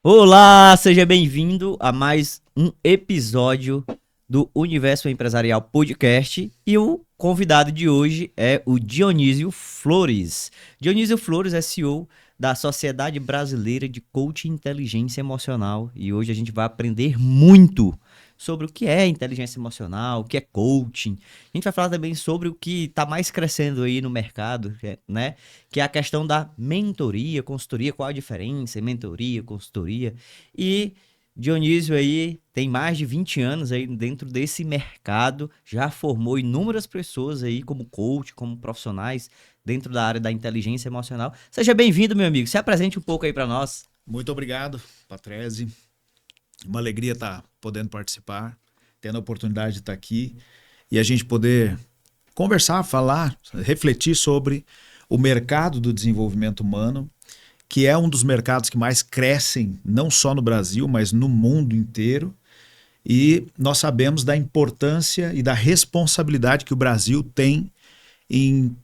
Olá, seja bem-vindo a mais um episódio do Universo Empresarial Podcast e o convidado de hoje é o Dionísio Flores. Dionísio Flores é CEO da Sociedade Brasileira de Coaching e Inteligência Emocional e hoje a gente vai aprender muito sobre o que é inteligência emocional, o que é coaching. A gente vai falar também sobre o que está mais crescendo aí no mercado, né? Que é a questão da mentoria, consultoria, qual a diferença, mentoria, consultoria. E Dionísio aí tem mais de 20 anos aí dentro desse mercado, já formou inúmeras pessoas aí como coach, como profissionais dentro da área da inteligência emocional. Seja bem-vindo, meu amigo. Se apresente um pouco aí para nós. Muito obrigado, Patrese. Uma alegria estar podendo participar, tendo a oportunidade de estar aqui e a gente poder conversar, falar, refletir sobre o mercado do desenvolvimento humano, que é um dos mercados que mais crescem, não só no Brasil, mas no mundo inteiro. E nós sabemos da importância e da responsabilidade que o Brasil tem em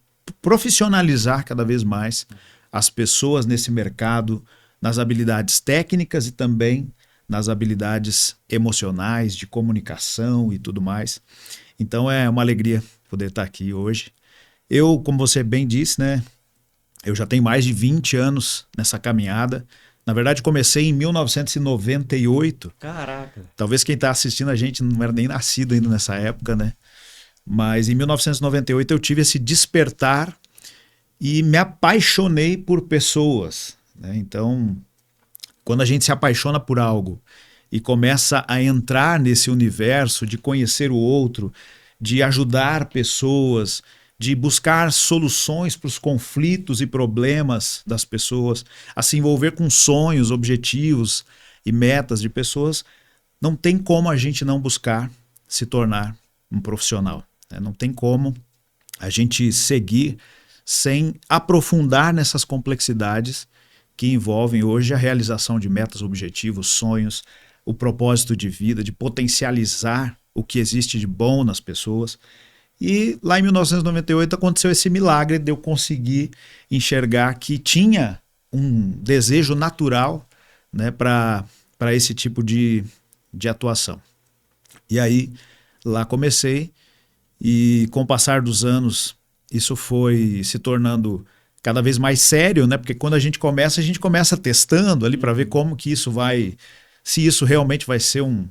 profissionalizar cada vez mais as pessoas nesse mercado, nas habilidades técnicas e também nas habilidades emocionais, de comunicação e tudo mais. Então é uma alegria poder estar aqui hoje. Eu, como você bem disse, né, eu já tenho mais de 20 anos nessa caminhada. Na verdade, comecei em 1998. Caraca. Talvez quem está assistindo a gente não era nem nascido ainda nessa época, né? Mas em 1998 eu tive esse despertar e me apaixonei por pessoas, né? Então, quando a gente se apaixona por algo e começa a entrar nesse universo de conhecer o outro, de ajudar pessoas, de buscar soluções para os conflitos e problemas das pessoas, a se envolver com sonhos, objetivos e metas de pessoas, não tem como a gente não buscar se tornar um profissional, né? Não tem como a gente seguir sem aprofundar nessas complexidades que envolvem hoje a realização de metas, objetivos, sonhos, o propósito de vida, de potencializar o que existe de bom nas pessoas. E lá em 1998 aconteceu esse milagre de eu conseguir enxergar que tinha um desejo natural, né, para esse tipo de atuação. E aí lá comecei e com o passar dos anos isso foi se tornando cada vez mais sério, né? Porque quando a gente começa testando ali para ver como que isso vai, se isso realmente vai ser um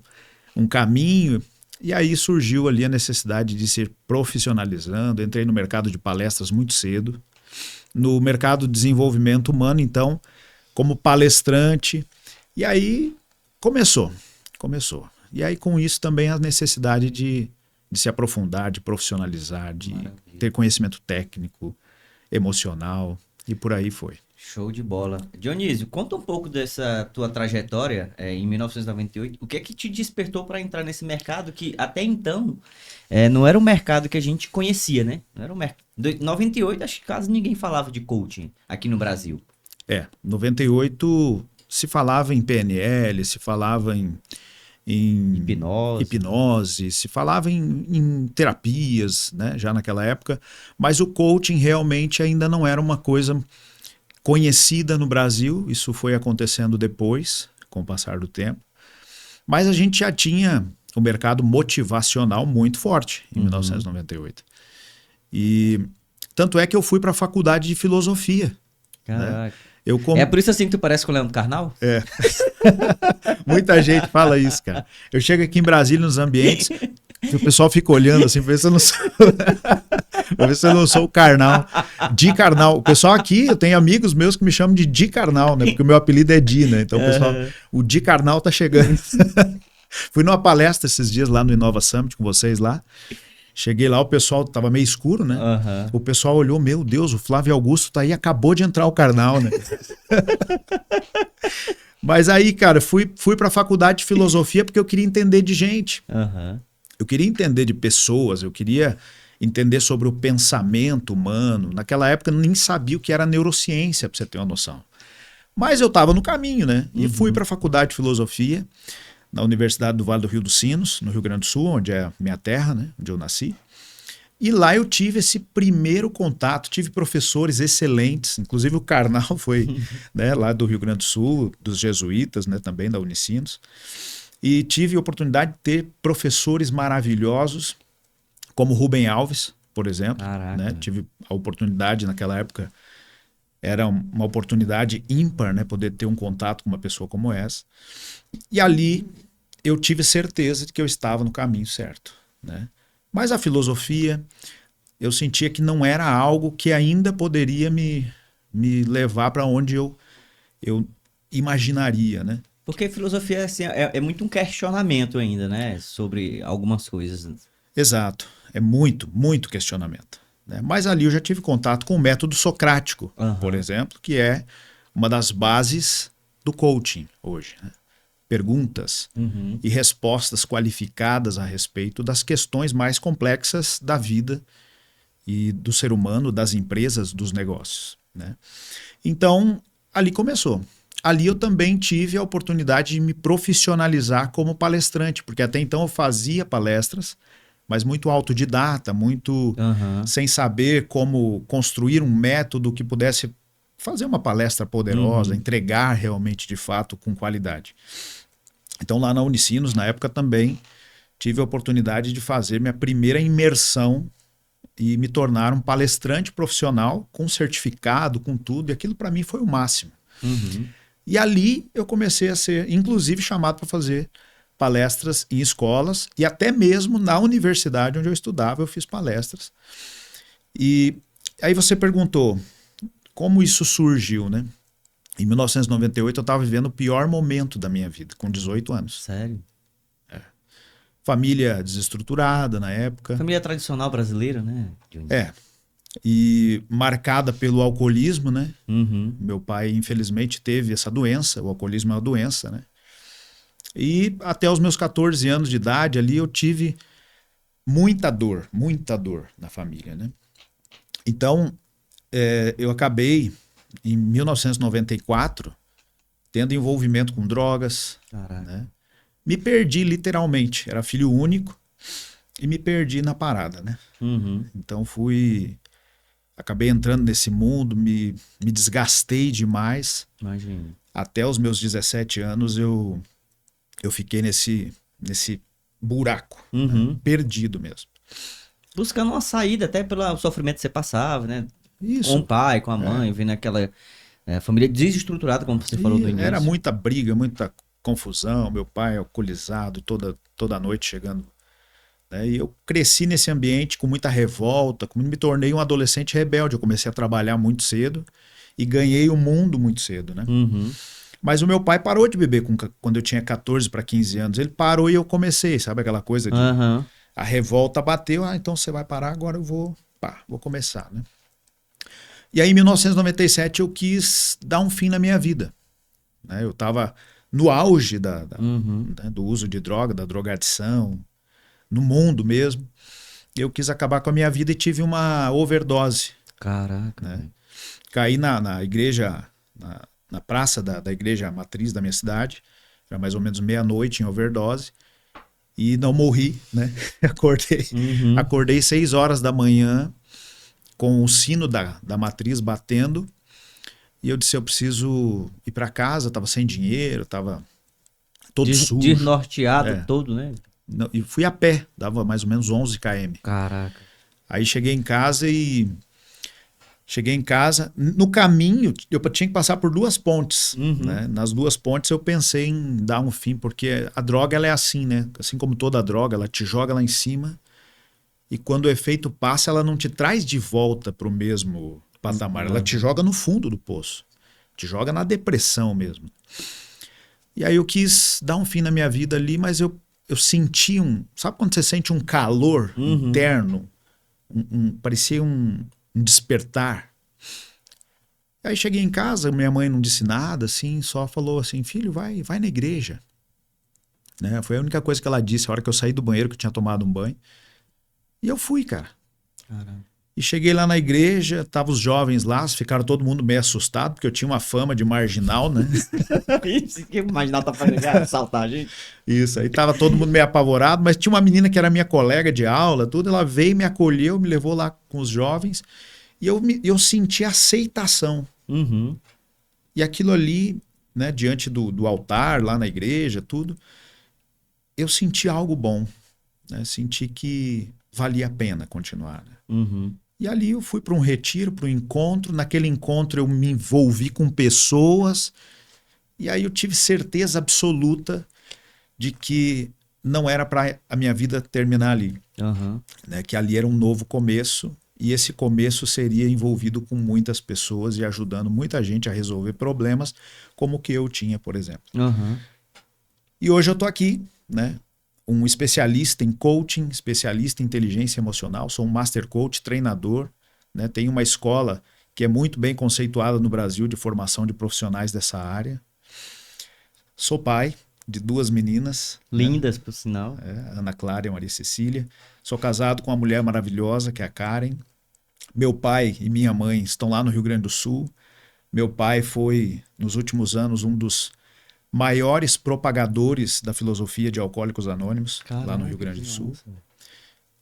caminho. E aí surgiu ali a necessidade de se profissionalizando. Entrei no mercado de palestras muito cedo, no mercado de desenvolvimento humano, então, como palestrante. E aí começou. E aí com isso também a necessidade de se aprofundar, de profissionalizar, de ter conhecimento técnico, emocional, e por aí foi. Show de bola. Dionísio, conta um pouco dessa tua trajetória em 1998. O que é que te despertou para entrar nesse mercado que até então não era um mercado que a gente conhecia, né? Não era um mercado. 98, acho que quase ninguém falava de coaching aqui no Brasil. 98 se falava em PNL, se falava em hipnose, se falava em terapias, né, já naquela época, mas o coaching realmente ainda não era uma coisa conhecida no Brasil. Isso foi acontecendo depois, com o passar do tempo, mas a gente já tinha o mercado motivacional muito forte em 1998. E tanto é que eu fui para a faculdade de filosofia. Caraca. Né? É por isso assim que tu parece com o Leandro Carnal? É. Muita gente fala isso, cara. Eu chego aqui em Brasília, nos ambientes, o pessoal fica olhando assim, pra ver se eu não sou, pra ver se eu não sou o Karnal. Di Karnal. O pessoal aqui, eu tenho amigos meus que me chamam de Di Karnal, né? Porque o meu apelido é Di, né? Então o pessoal, o Di Karnal tá chegando. Fui numa palestra esses dias lá no Inova Summit com vocês lá. Cheguei lá, o pessoal tava meio escuro, né? O pessoal olhou, meu Deus, o Flávio Augusto tá aí, acabou de entrar o Karnal, né? Mas aí, cara, fui pra faculdade de filosofia porque eu queria entender de gente. Eu queria entender de pessoas, eu queria entender sobre o pensamento humano. Naquela época eu nem sabia o que era neurociência, pra você ter uma noção. Mas eu tava no caminho, né? E fui pra faculdade de filosofia na Universidade do Vale do Rio dos Sinos, no Rio Grande do Sul, onde é a minha terra, né? Onde eu nasci. E lá eu tive esse primeiro contato, tive professores excelentes, inclusive o Karnal foi né, lá do Rio Grande do Sul, dos jesuítas, né, também da Unicinos. E tive a oportunidade de ter professores maravilhosos, como Rubem Alves, por exemplo. Né? Tive a oportunidade naquela época, era uma oportunidade ímpar, né, poder ter um contato com uma pessoa como essa. E ali eu tive certeza de que eu estava no caminho certo, né? Mas a filosofia, eu sentia que não era algo que ainda poderia me levar para onde eu imaginaria, né? Porque filosofia assim, é muito um questionamento ainda, né? Sobre algumas coisas. Exato. É muito, muito questionamento. Né? Mas ali eu já tive contato com o método socrático, por exemplo, que é uma das bases do coaching hoje, né? Perguntas e respostas qualificadas a respeito das questões mais complexas da vida e do ser humano, das empresas, dos negócios. Né? Então, ali começou. Ali eu também tive a oportunidade de me profissionalizar como palestrante, porque até então eu fazia palestras, mas muito autodidata, muito sem saber como construir um método que pudesse fazer uma palestra poderosa, entregar realmente de fato com qualidade. Então lá na Unicinos, na época também, tive a oportunidade de fazer minha primeira imersão e me tornar um palestrante profissional com certificado, com tudo, e aquilo para mim foi o máximo. E ali eu comecei a ser, inclusive, chamado para fazer palestras em escolas e até mesmo na universidade onde eu estudava eu fiz palestras. E aí você perguntou como isso surgiu, né? Em 1998 eu estava vivendo o pior momento da minha vida, com 18 anos. Sério? É. Família desestruturada na época. Família tradicional brasileira, né? E marcada pelo alcoolismo, né? Meu pai, infelizmente, teve essa doença. O alcoolismo é uma doença, né? E até os meus 14 anos de idade ali eu tive muita dor na família, né? Então, eu acabei, em 1994, tendo envolvimento com drogas. Né? Me perdi literalmente. Era filho único e me perdi na parada, né? Então acabei entrando nesse mundo, me desgastei demais. Imagina. Até os meus 17 anos eu fiquei nesse buraco, né? Perdido mesmo. Buscando uma saída, até pelo sofrimento que você passava, né? Isso. Com o pai, com a mãe, vendo aquela família desestruturada, como você falou no início. Era muita briga, muita confusão, meu pai alcoolizado toda noite chegando. Né? E eu cresci nesse ambiente com muita revolta, me tornei um adolescente rebelde. Eu comecei a trabalhar muito cedo e ganhei o mundo muito cedo, né? Mas o meu pai parou de beber quando eu tinha 14 para 15 anos. Ele parou e eu comecei, sabe aquela coisa de a revolta bateu, então você vai parar, agora eu vou começar, né? E aí em 1997 eu quis dar um fim na minha vida. Né? Eu estava no auge do uso de droga, da drogadição, no mundo mesmo. Eu quis acabar com a minha vida e tive uma overdose. Caraca. Né? Caí na igreja, na praça da igreja matriz da minha cidade, era mais ou menos meia-noite em overdose, e não morri, né? Acordei 6 horas da manhã com o sino da matriz batendo, e eu disse, eu preciso ir para casa, estava sem dinheiro, estava todo sujo. Desnorteado todo, né? E fui a pé, dava mais ou menos 11 km. Caraca. Aí cheguei em casa, no caminho eu tinha que passar por 2 pontes. Né? Nas 2 pontes eu pensei em dar um fim, porque a droga ela é assim, né? Assim como toda droga, ela te joga lá em cima e quando o efeito passa, ela não te traz de volta para o mesmo patamar, ela te joga no fundo do poço, te joga na depressão mesmo. E aí eu quis dar um fim na minha vida ali, mas eu senti sabe quando você sente um calor interno? Parecia um despertar. Aí cheguei em casa, minha mãe não disse nada, assim, só falou assim, filho, vai na igreja. Né? Foi a única coisa que ela disse, a hora que eu saí do banheiro, que eu tinha tomado um banho. E eu fui, cara. Caramba. E cheguei lá na igreja, estavam os jovens lá, ficaram todo mundo meio assustado, porque eu tinha uma fama de marginal, né? Isso que imaginar tá fazendo assaltar a gente. Isso, aí tava todo mundo meio apavorado, mas tinha uma menina que era minha colega de aula, tudo, ela veio, me acolheu, me levou lá com os jovens, e eu senti aceitação. Uhum. E aquilo ali, né, diante do altar, lá na igreja, tudo, eu senti algo bom, né? Senti que valia a pena continuar, né? Uhum. E ali eu fui para um retiro, para um encontro. Naquele encontro eu me envolvi com pessoas. E aí eu tive certeza absoluta de que não era para a minha vida terminar ali. Uhum. Né? Que ali era um novo começo. E esse começo seria envolvido com muitas pessoas e ajudando muita gente a resolver problemas como o que eu tinha, por exemplo. Uhum. E hoje eu estou aqui, né? Um especialista em coaching, especialista em inteligência emocional, sou um master coach, treinador, né? Tenho uma escola que é muito bem conceituada no Brasil de formação de profissionais dessa área. Sou pai de 2 meninas. Lindas, por sinal. Ana Clara e Maria Cecília. Sou casado com uma mulher maravilhosa, que é a Karen. Meu pai e minha mãe estão lá no Rio Grande do Sul. Meu pai foi, nos últimos anos, um dos maiores propagadores da filosofia de Alcoólicos Anônimos, Caraca, lá no Rio Grande do que Sul. massa.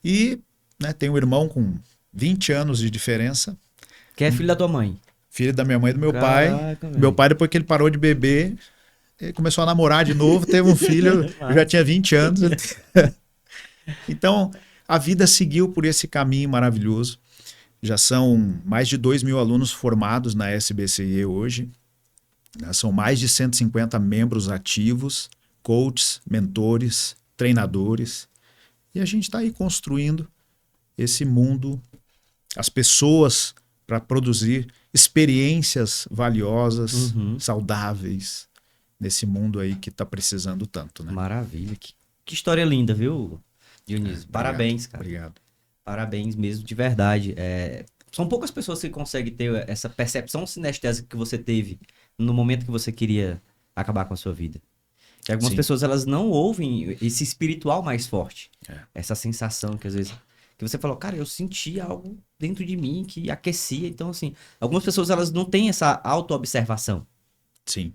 E, né, tem um irmão com 20 anos de diferença, Que é filho da tua mãe. filho da minha mãe e do meu pai. Caraca, velho. Meu pai, depois que ele parou de beber, ele começou a namorar de novo, teve um filho, eu já tinha 20 anos. Então, a vida seguiu por esse caminho maravilhoso. Já são mais de 2.000 alunos formados na SBCE hoje. São mais de 150 membros ativos, coaches, mentores, treinadores. E a gente está aí construindo esse mundo, as pessoas para produzir experiências valiosas, saudáveis, nesse mundo aí que está precisando tanto, né? Maravilha. Que história linda, viu, Dionísio? Parabéns, cara. Obrigado. Parabéns mesmo, de verdade. São poucas pessoas que conseguem ter essa percepção sinestésica que você teve no momento que você queria acabar com a sua vida. E algumas Sim. pessoas, elas não ouvem esse espiritual mais forte. É. Essa sensação que às vezes... Que você falou, cara, eu senti algo dentro de mim que aquecia. Então, assim, algumas pessoas, elas não têm essa auto-observação. Sim.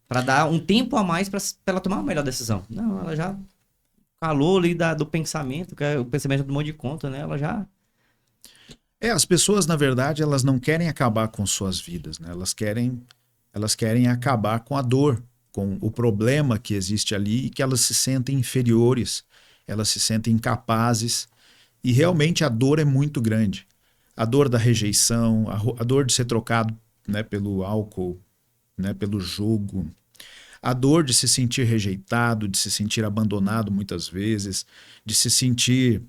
Pra dar um tempo a mais pra ela tomar uma melhor decisão. Não, ela já calou ali do pensamento, que é o pensamento do monte de conta, né? Ela já... As pessoas, na verdade, elas não querem acabar com suas vidas, né? Elas querem acabar com a dor, com o problema que existe ali e que elas se sentem inferiores, elas se sentem incapazes. E realmente a dor é muito grande. A dor da rejeição, a dor de ser trocado, né, pelo álcool, né, pelo jogo. A dor de se sentir rejeitado, de se sentir abandonado muitas vezes, de se sentir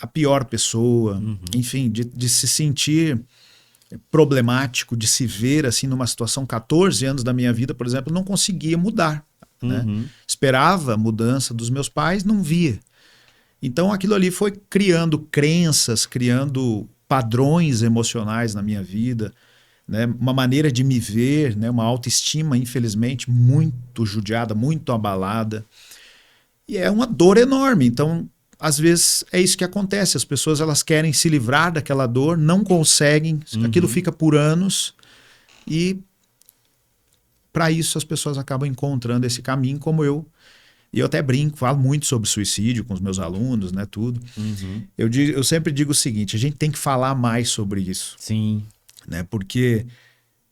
a pior pessoa, enfim, de se sentir problemático, de se ver assim numa situação. 14 anos da minha vida, por exemplo, não conseguia mudar. Né? Esperava a mudança dos meus pais, não via. Então aquilo ali foi criando crenças, criando padrões emocionais na minha vida, né? Uma maneira de me ver, né? Uma autoestima, infelizmente, muito judiada, muito abalada. E é uma dor enorme. Então, às vezes, é isso que acontece. As pessoas elas querem se livrar daquela dor, não conseguem, aquilo fica por anos e para isso as pessoas acabam encontrando esse caminho como eu. E eu até brinco, falo muito sobre suicídio com os meus alunos, né, tudo. Eu sempre digo o seguinte, a gente tem que falar mais sobre isso. Sim. Né, porque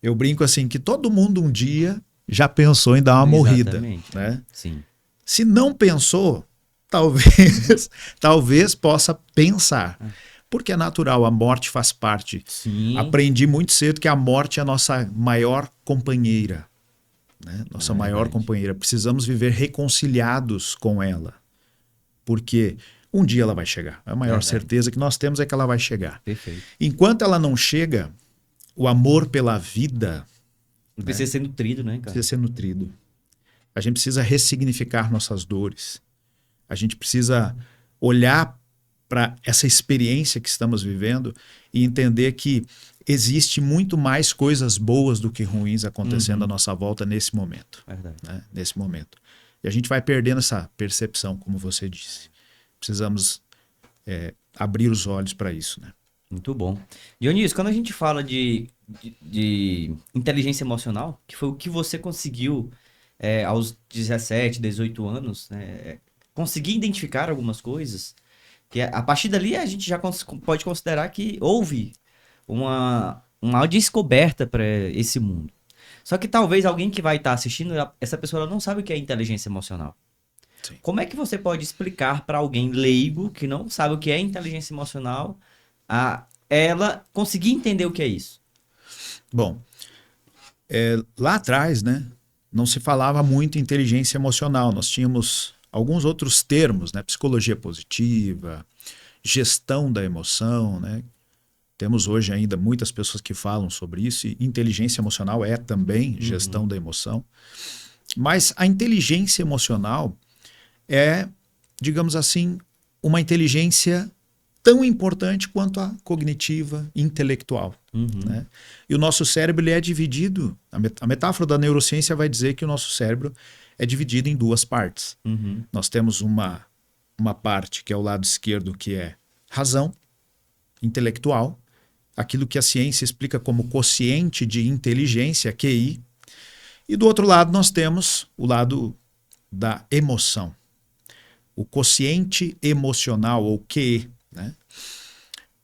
eu brinco assim, que todo mundo um dia já pensou em dar uma morrida. Né? Sim. Se não pensou, talvez possa pensar. Porque é natural, a morte faz parte. Sim. Aprendi muito cedo que a morte é a nossa maior companheira. Né? Nossa maior companheira. Precisamos viver reconciliados com ela. Porque um dia ela vai chegar. A maior certeza que nós temos é que ela vai chegar. Perfeito. Enquanto ela não chega, o amor pela vida... Precisa ser nutrido, né, cara? Precisa ser nutrido. A gente precisa ressignificar nossas dores. A gente precisa olhar para essa experiência que estamos vivendo e entender que existe muito mais coisas boas do que ruins acontecendo à nossa volta nesse momento. Verdade. Né? Nesse momento. E a gente vai perdendo essa percepção, como você disse. Precisamos abrir os olhos para isso. Né? Muito bom. Dionísio, quando a gente fala de inteligência emocional, que foi o que você conseguiu aos 17, 18 anos, né, conseguir identificar algumas coisas, que a partir dali a gente já pode considerar que houve uma descoberta para esse mundo. Só que talvez alguém que vai estar assistindo, essa pessoa ela não sabe o que é inteligência emocional. Sim. Como é que você pode explicar para alguém leigo que não sabe o que é inteligência emocional a ela conseguir entender o que é isso? Bom, lá atrás, né, não se falava muito em inteligência emocional. Nós tínhamos alguns outros termos, né, psicologia positiva, gestão da emoção, né? Temos hoje ainda muitas pessoas que falam sobre isso, e inteligência emocional é também gestão da emoção. Mas a inteligência emocional é, digamos assim, uma inteligência tão importante quanto a cognitiva, intelectual. Né? E o nosso cérebro ele é dividido, a metáfora da neurociência vai dizer que o nosso cérebro é dividido em duas partes. Nós temos uma parte que é o lado esquerdo, que é razão, intelectual, aquilo que a ciência explica como quociente de inteligência, QI, e do outro lado nós temos o lado da emoção, o quociente emocional, ou QE. Né?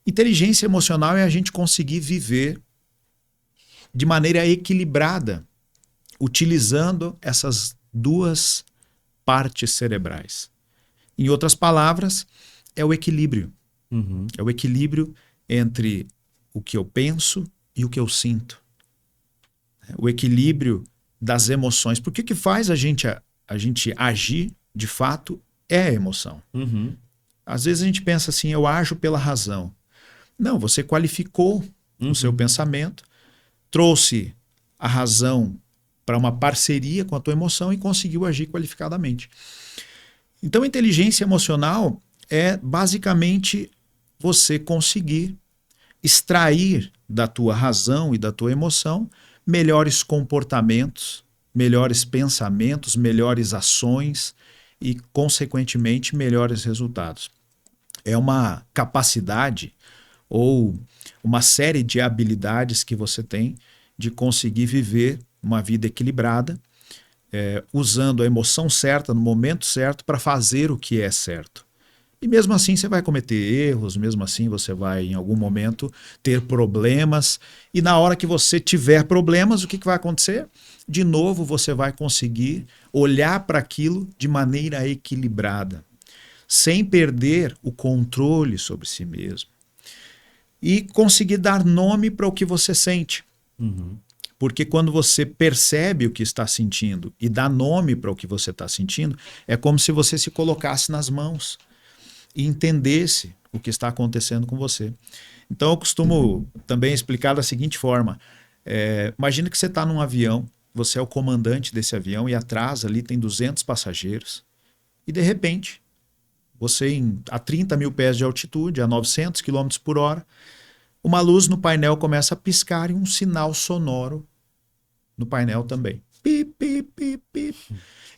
Inteligência emocional é a gente conseguir viver de maneira equilibrada, utilizando essas duas partes cerebrais. Em outras palavras, é o equilíbrio. É o equilíbrio entre o que eu penso e o que eu sinto. O equilíbrio das emoções. Porque o que faz a gente agir, de fato, é a emoção. Às vezes a gente pensa assim, eu ajo pela razão. Não, você qualificou o seu pensamento, trouxe a razão para uma parceria com a tua emoção e conseguiu agir qualificadamente. Então, a inteligência emocional é basicamente você conseguir extrair da tua razão e da tua emoção melhores comportamentos, melhores pensamentos, melhores ações e, consequentemente, melhores resultados. É uma capacidade ou uma série de habilidades que você tem de conseguir viver uma vida equilibrada, usando a emoção certa no momento certo para fazer o que é certo. E mesmo assim você vai cometer erros, mesmo assim você vai em algum momento ter problemas, e na hora que você tiver problemas, o que vai acontecer? De novo você vai conseguir olhar para aquilo de maneira equilibrada, sem perder o controle sobre si mesmo. E conseguir dar nome para o que você sente. Porque quando você percebe o que está sentindo e dá nome para o que você está sentindo, é como se você se colocasse nas mãos e entendesse o que está acontecendo com você. Então eu costumo também explicar da seguinte forma. Imagina que você está num avião, você é o comandante desse avião e atrás ali tem 200 passageiros. E de repente, você a 30 mil pés de altitude, a 900 km por hora, uma luz no painel começa a piscar e um sinal sonoro no painel também. Pip, pip, pip, pip.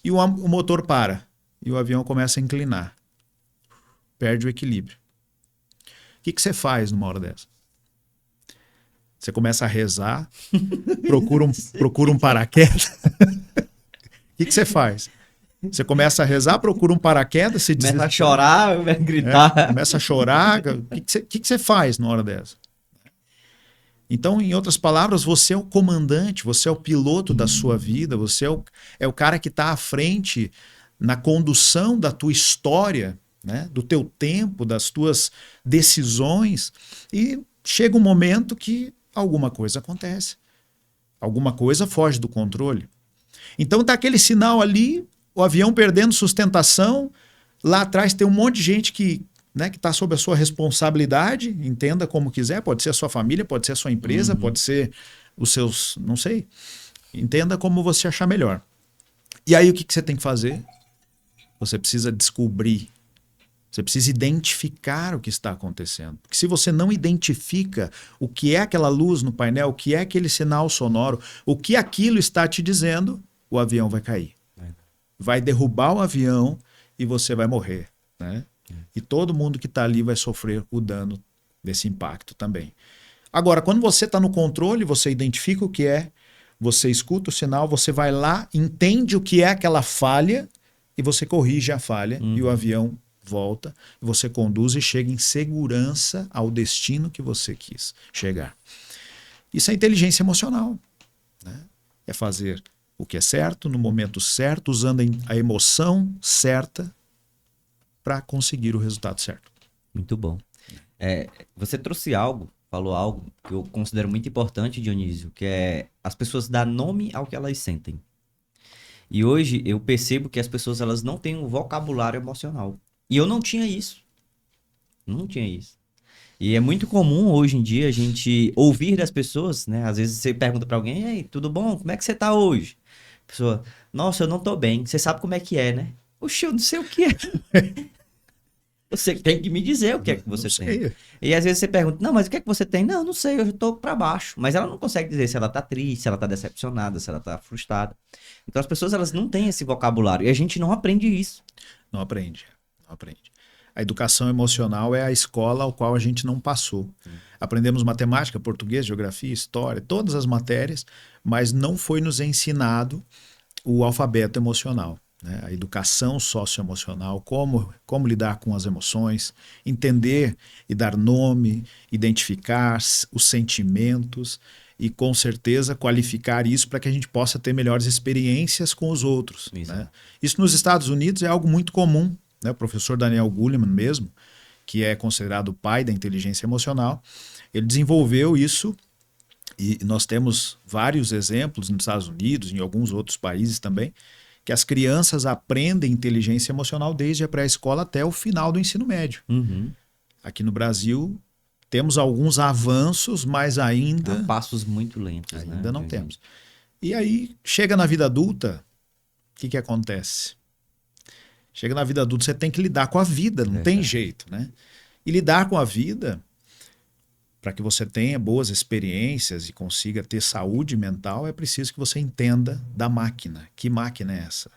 E o motor para e o avião começa a inclinar. Perde o equilíbrio. O que você faz numa hora dessa? Você começa a rezar, procura um paraquedas. O que você faz? Você começa a rezar, procura um paraquedas, se começa a chorar, gritar. Começa a chorar. O que você faz numa hora dessa? Então, em outras palavras, você é o comandante, você é o piloto da sua vida, você é o cara que está à frente na condução da tua história, né? Do teu tempo, das tuas decisões, e chega um momento que alguma coisa acontece. Alguma coisa foge do controle. Então tá aquele sinal ali, o avião perdendo sustentação, lá atrás tem um monte de gente que está sob a sua responsabilidade, entenda como quiser, pode ser a sua família, pode ser a sua empresa, pode ser os seus, não sei, entenda como você achar melhor. E aí o que você tem que fazer? Você precisa descobrir, você precisa identificar o que está acontecendo. Porque se você não identifica o que é aquela luz no painel, o que é aquele sinal sonoro, o que aquilo está te dizendo, o avião vai cair. Vai derrubar o avião e você vai morrer, né? E todo mundo que está ali vai sofrer o dano desse impacto também. Agora, quando você está no controle, você identifica o que é, você escuta o sinal, você vai lá, entende o que é aquela falha e você corrige a falha e o avião volta, e você conduz e chega em segurança ao destino que você quis chegar. Isso é inteligência emocional, né? É fazer o que é certo, no momento certo, usando a emoção certa para conseguir o resultado certo. Muito bom. Você trouxe algo, falou algo que eu considero muito importante, Dionísio, que é as pessoas dar nome ao que elas sentem. E hoje eu percebo que as pessoas elas não têm um vocabulário emocional. E eu não tinha isso. Não tinha isso. E é muito comum hoje em dia a gente ouvir das pessoas, né? Às vezes você pergunta pra alguém: "Ei, tudo bom? Como é que você tá hoje?" A pessoa: "Nossa, eu não tô bem. Você sabe como é que é, né?" Oxe, eu não sei o que é. Você tem que me dizer o que é que Não você tem. sei. E às vezes você pergunta: "Não, mas o que é que você tem?" "Não, eu não sei, eu já tô pra baixo." Mas ela não consegue dizer se ela tá triste, se ela tá decepcionada, se ela tá frustrada. Então as pessoas elas não têm esse vocabulário e a gente não aprende isso. Não aprende, não aprende. A educação emocional é a escola ao qual a gente não passou. Aprendemos matemática, português, geografia, história, todas as matérias, mas não foi nos ensinado o alfabeto emocional, né? A educação socioemocional, como lidar com as emoções, entender e dar nome, identificar os sentimentos e, com certeza, qualificar isso para que a gente possa ter melhores experiências com os outros, né? Isso nos Estados Unidos é algo muito comum, né? O professor Daniel Goleman mesmo, que é considerado o pai da inteligência emocional, ele desenvolveu isso e nós temos vários exemplos nos Estados Unidos, em alguns outros países também, que as crianças aprendem inteligência emocional desde a pré-escola até o final do ensino médio. Aqui no Brasil temos alguns avanços, mas Há ainda passos muito lentos, né? não temos. E aí chega na vida adulta, o que acontece? Chega na vida adulta, você tem que lidar com a vida, não tem jeito, né? E lidar com a vida, para que você tenha boas experiências e consiga ter saúde mental, é preciso que você entenda da máquina. Que máquina é essa?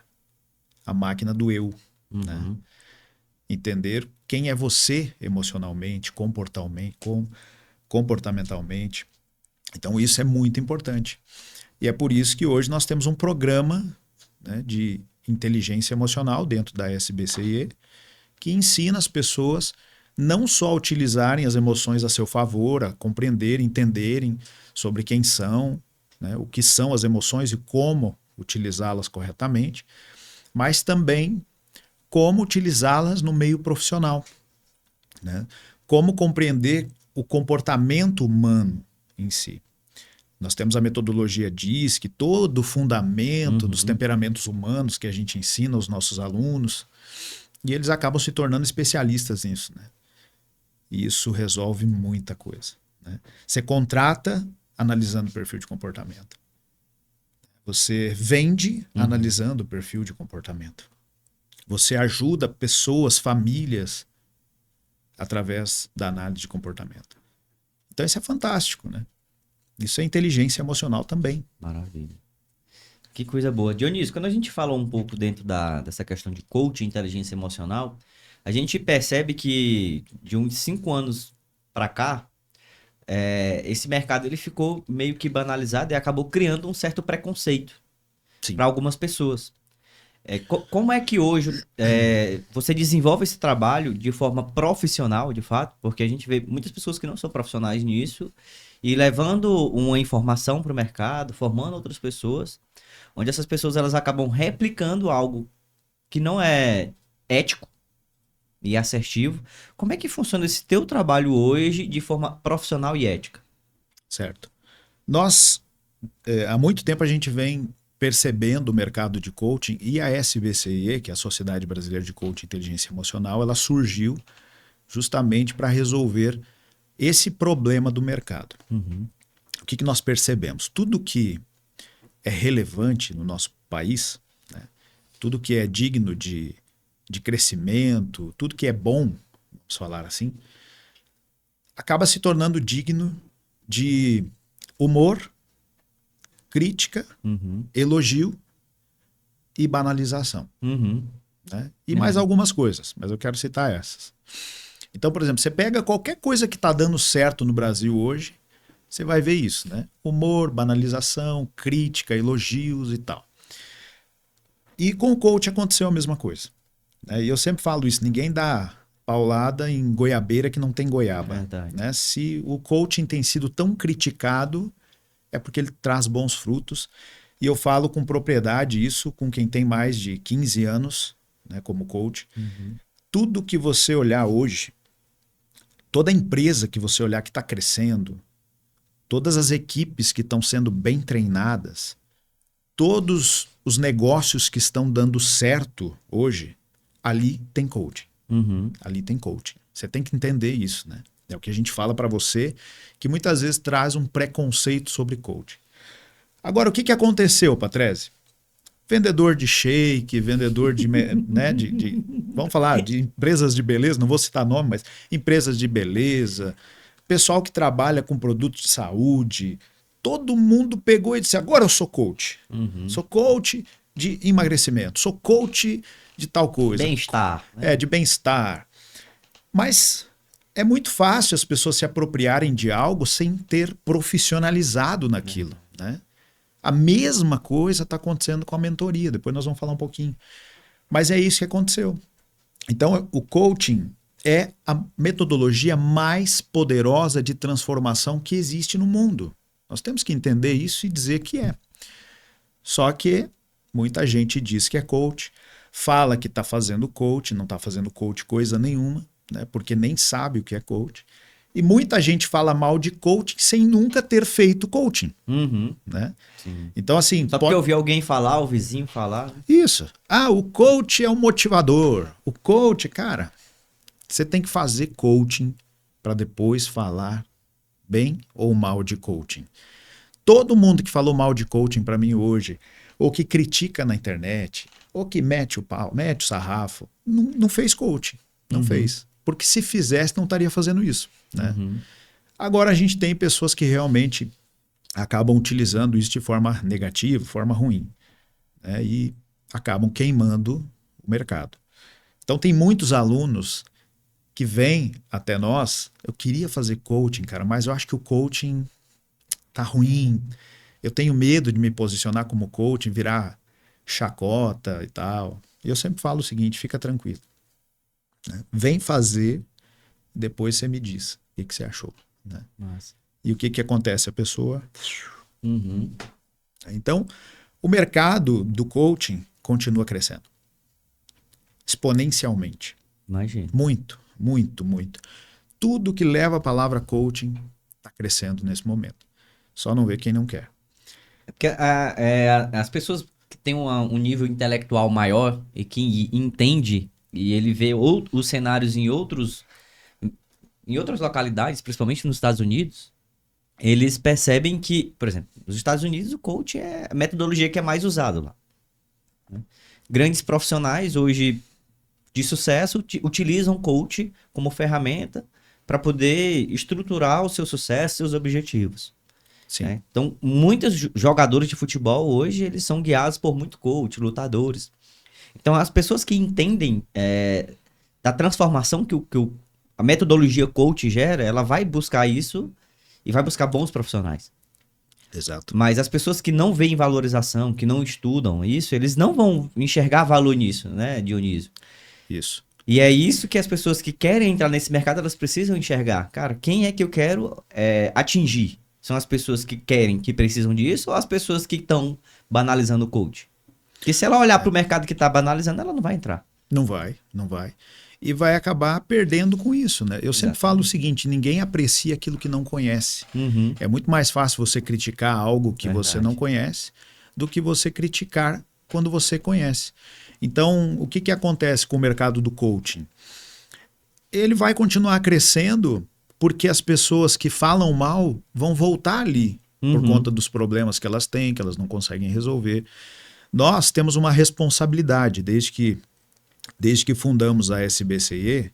A máquina do eu, né? Entender quem é você emocionalmente, comportamentalmente. Então isso é muito importante. E é por isso que hoje nós temos um programa, né, de inteligência emocional dentro da SBCE, que ensina as pessoas não só a utilizarem as emoções a seu favor, a compreenderem, entenderem sobre quem são, né, o que são as emoções e como utilizá-las corretamente, mas também como utilizá-las no meio profissional, né? Como compreender o comportamento humano em si. Nós temos a metodologia DISC, todo o fundamento dos temperamentos humanos que a gente ensina aos nossos alunos, e eles acabam se tornando especialistas nisso, né? E isso resolve muita coisa, né? Você contrata analisando o perfil de comportamento. Você vende analisando o perfil de comportamento. Você ajuda pessoas, famílias, através da análise de comportamento. Então isso é fantástico, né? Isso é inteligência emocional também. Maravilha. Que coisa boa. Dionísio, quando a gente fala um pouco dentro dessa questão de coaching, inteligência emocional, a gente percebe que de uns 5 anos para cá, esse mercado ele ficou meio que banalizado e acabou criando um certo preconceito para algumas pessoas. Como é que hoje você desenvolve esse trabalho de forma profissional, de fato? Porque a gente vê muitas pessoas que não são profissionais nisso e levando uma informação para o mercado, formando outras pessoas, onde essas pessoas elas acabam replicando algo que não é ético e assertivo. Como é que funciona esse teu trabalho hoje de forma profissional e ética? Certo. Nós, há muito tempo a gente vem percebendo o mercado de coaching e a SBCE, que é a Sociedade Brasileira de Coaching e Inteligência Emocional, ela surgiu justamente para resolver esse problema do mercado. O que nós percebemos? Tudo que é relevante no nosso país, né? Tudo que é digno de crescimento, tudo que é bom, vamos falar assim, acaba se tornando digno de humor, crítica, elogio e banalização. Né? E mais algumas coisas, mas eu quero citar essas. Então, por exemplo, você pega qualquer coisa que está dando certo no Brasil hoje, você vai ver isso, né? Humor, banalização, crítica, elogios e tal. E com o coach aconteceu a mesma coisa. E eu sempre falo isso, ninguém dá paulada em goiabeira que não tem goiaba. Verdade. Né? Se o coaching tem sido tão criticado, é porque ele traz bons frutos. E eu falo com propriedade isso com quem tem mais de 15 anos, né, como coach. Tudo que você olhar hoje, toda empresa que você olhar que está crescendo, todas as equipes que estão sendo bem treinadas, todos os negócios que estão dando certo hoje, ali tem coaching. Ali tem coaching. Você tem que entender isso, né? É o que a gente fala para você, que muitas vezes traz um preconceito sobre coaching. Agora, o que aconteceu, Patrese? Vendedor de shake, vendedor de, né, vamos falar, de empresas de beleza, não vou citar nome, mas empresas de beleza, pessoal que trabalha com produtos de saúde, todo mundo pegou e disse, agora eu sou coach. Sou coach de emagrecimento, sou coach de tal coisa. Bem-estar. Né? De bem-estar. Mas é muito fácil as pessoas se apropriarem de algo sem ter profissionalizado naquilo, né? A mesma coisa está acontecendo com a mentoria, depois nós vamos falar um pouquinho. Mas é isso que aconteceu. Então, o coaching é a metodologia mais poderosa de transformação que existe no mundo. Nós temos que entender isso e dizer que é. Só que muita gente diz que é coach, fala que está fazendo coach, não está fazendo coach coisa nenhuma, né? Porque nem sabe o que é coach. E muita gente fala mal de coaching sem nunca ter feito coaching. Né? Então, assim. Só porque eu ouvi alguém falar, o vizinho falar. Isso. O coach é um motivador. O coach, cara, você tem que fazer coaching para depois falar bem ou mal de coaching. Todo mundo que falou mal de coaching para mim hoje, ou que critica na internet, ou que mete o pau, mete o sarrafo, não fez coaching. Não fez. Porque se fizesse, não estaria fazendo isso. Né? Agora a gente tem pessoas que realmente acabam utilizando isso de forma negativa, forma ruim. Né? E acabam queimando o mercado. Então tem muitos alunos que vêm até nós, eu queria fazer coaching, cara, mas eu acho que o coaching tá ruim. Eu tenho medo de me posicionar como coaching, virar chacota e tal. E eu sempre falo o seguinte, fica tranquilo. Né? Vem fazer, depois você me diz o que você achou. Né? E o que acontece? A pessoa... Então, o mercado do coaching continua crescendo. Exponencialmente. Imagina. Muito, muito, muito. Tudo que leva a palavra coaching está crescendo nesse momento. Só não vê quem não quer. Porque as pessoas que têm um nível intelectual maior e que entende e ele vê os cenários em outras localidades, principalmente nos Estados Unidos, eles percebem que, por exemplo, nos Estados Unidos o coach é a metodologia que é mais usada lá. Né? Grandes profissionais hoje de sucesso utilizam coach como ferramenta para poder estruturar o seu sucesso, seus objetivos. Sim. Né? Então, muitos jogadores de futebol hoje, eles são guiados por muito coach, lutadores. Então, as pessoas que entendem da transformação que a metodologia coach gera, ela vai buscar isso e vai buscar bons profissionais. Exato. Mas as pessoas que não veem valorização, que não estudam isso, eles não vão enxergar valor nisso, né, Dionísio? Isso. E é isso que as pessoas que querem entrar nesse mercado, elas precisam enxergar. Cara, quem é que eu quero atingir? São as pessoas que querem, que precisam disso, ou as pessoas que estão banalizando o coach? Porque se ela olhar para o mercado que está banalizando, ela não vai entrar. Não vai. E vai acabar perdendo com isso, né? Eu sempre falo o seguinte, ninguém aprecia aquilo que não conhece. É muito mais fácil você criticar algo que você não conhece do que você criticar quando você conhece. Então, o que acontece com o mercado do coaching? Ele vai continuar crescendo porque as pessoas que falam mal vão voltar ali por conta dos problemas que elas têm, que elas não conseguem resolver. Nós temos uma responsabilidade, desde que fundamos a SBCE,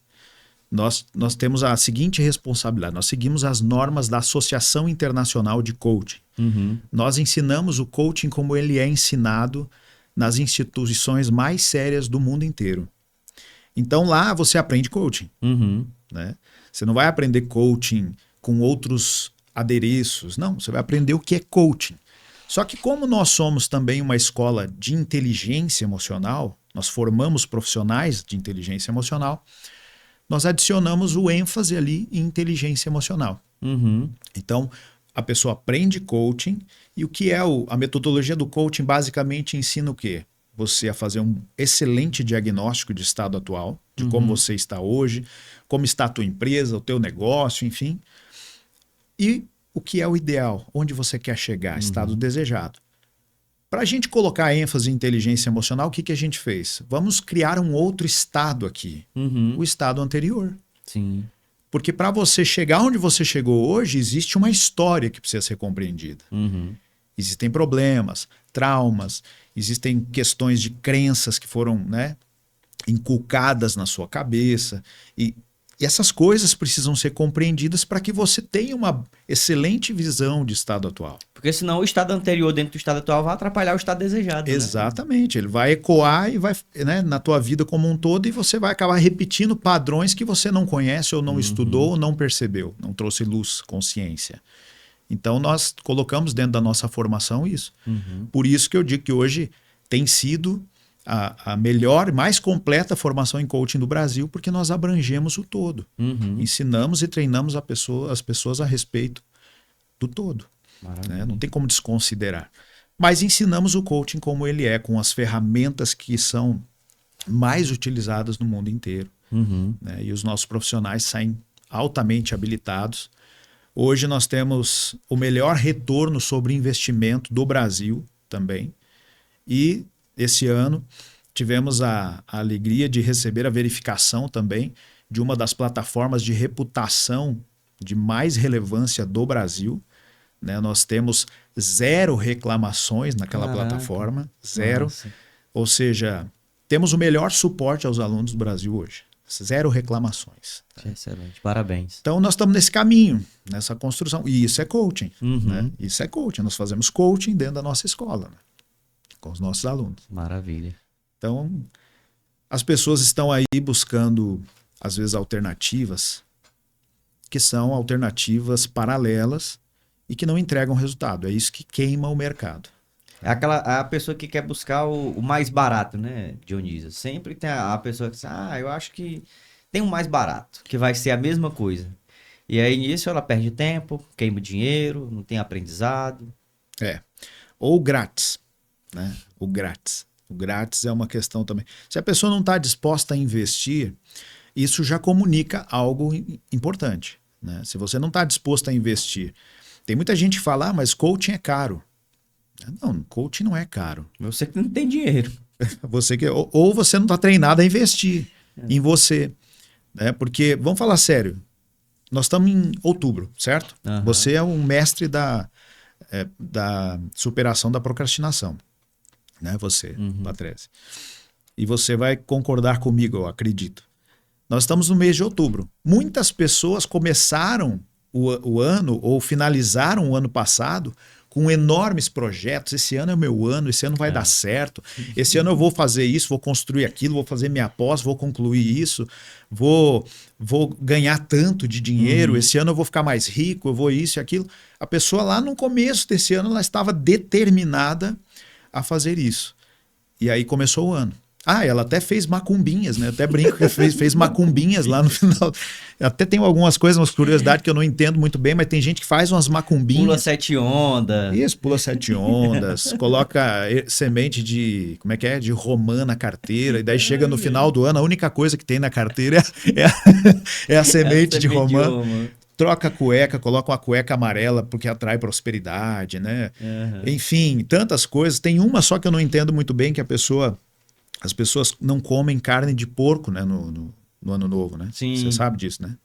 nós temos a seguinte responsabilidade, nós seguimos as normas da Associação Internacional de Coaching. Nós ensinamos o coaching como ele é ensinado nas instituições mais sérias do mundo inteiro. Então lá você aprende coaching, né? Você não vai aprender coaching com outros adereços, não, você vai aprender o que é coaching. Só que como nós somos também uma escola de inteligência emocional, nós formamos profissionais de inteligência emocional, nós adicionamos o ênfase ali em inteligência emocional. Então, a pessoa aprende coaching e o que é a metodologia do coaching basicamente ensina o quê? Você a fazer um excelente diagnóstico de estado atual, de como você está hoje, como está a tua empresa, o teu negócio, enfim. E o que é o ideal, onde você quer chegar, estado desejado. Para a gente colocar ênfase em inteligência emocional, o que a gente fez? Vamos criar um outro estado aqui, o estado anterior. Sim. Porque para você chegar onde você chegou hoje, existe uma história que precisa ser compreendida. Existem problemas, traumas, existem questões de crenças que foram, né, inculcadas na sua cabeça. E essas coisas precisam ser compreendidas para que você tenha uma excelente visão de estado atual. Porque senão o estado anterior dentro do estado atual vai atrapalhar o estado desejado. Exatamente. Né? Ele vai ecoar e vai, né, na tua vida como um todo e você vai acabar repetindo padrões que você não conhece ou não estudou ou não percebeu, não trouxe luz, consciência. Então nós colocamos dentro da nossa formação isso. Por isso que eu digo que hoje tem sido a melhor, mais completa formação em coaching do Brasil, porque nós abrangemos o todo. Ensinamos e treinamos as pessoas a respeito do todo. Né? Não tem como desconsiderar. Mas ensinamos o coaching como ele é, com as ferramentas que são mais utilizadas no mundo inteiro. Né? E os nossos profissionais saem altamente habilitados. Hoje nós temos o melhor retorno sobre investimento do Brasil também. E esse ano tivemos a alegria de receber a verificação também de uma das plataformas de reputação de mais relevância do Brasil. Né? Nós temos 0 reclamações naquela plataforma, 0. Nossa. Ou seja, temos o melhor suporte aos alunos do Brasil hoje. 0 reclamações. Excelente, parabéns. Então nós estamos nesse caminho, nessa construção. E isso é coaching. Né? Isso é coaching. Nós fazemos coaching dentro da nossa escola, né? Com os nossos alunos. Maravilha. Então, as pessoas estão aí buscando, às vezes, alternativas que são alternativas paralelas e que não entregam resultado. É isso que queima o mercado. É a pessoa que quer buscar o mais barato, né, Dionísio? Sempre tem a pessoa que diz, eu acho que tem um mais barato, que vai ser a mesma coisa. E aí, nisso, ela perde tempo, queima dinheiro, não tem aprendizado. Ou grátis, né? O grátis. O grátis é uma questão também. Se a pessoa não está disposta a investir, isso já comunica algo importante. Né? Se você não está disposto a investir, tem muita gente que fala, mas coaching é caro. Não, coaching não é caro. Você que não tem dinheiro. Ou você não está treinado a investir em você. Né? Porque, vamos falar sério, nós estamos em outubro, certo? Você é um mestre da superação da procrastinação. Né? Você, Patrese. E você vai concordar comigo, eu acredito. Nós estamos no mês de outubro. Muitas pessoas começaram o ano ou finalizaram o ano passado com enormes projetos. Esse ano é o meu ano, esse ano vai dar certo. Esse ano eu vou fazer isso, vou construir aquilo, vou fazer minha pós, vou concluir isso, vou ganhar tanto de dinheiro, esse ano eu vou ficar mais rico, eu vou isso e aquilo. A pessoa lá no começo desse ano, ela estava determinada a fazer isso. E aí começou o ano. Ela até fez macumbinhas, né? Eu até brinco que fez macumbinhas lá no final. Até tem algumas coisas, umas curiosidades que eu não entendo muito bem, mas tem gente que faz umas macumbinhas. Pula 7 ondas. Isso, pula 7 ondas. Coloca semente de, como é que é? De romã na carteira. E daí chega no final do ano, a única coisa que tem na carteira é a semente de romã. Troca a cueca, coloca uma cueca amarela porque atrai prosperidade, né? Enfim, tantas coisas. Tem uma só que eu não entendo muito bem, que as pessoas não comem carne de porco, né, no ano novo, né? Sim. Você sabe disso, né?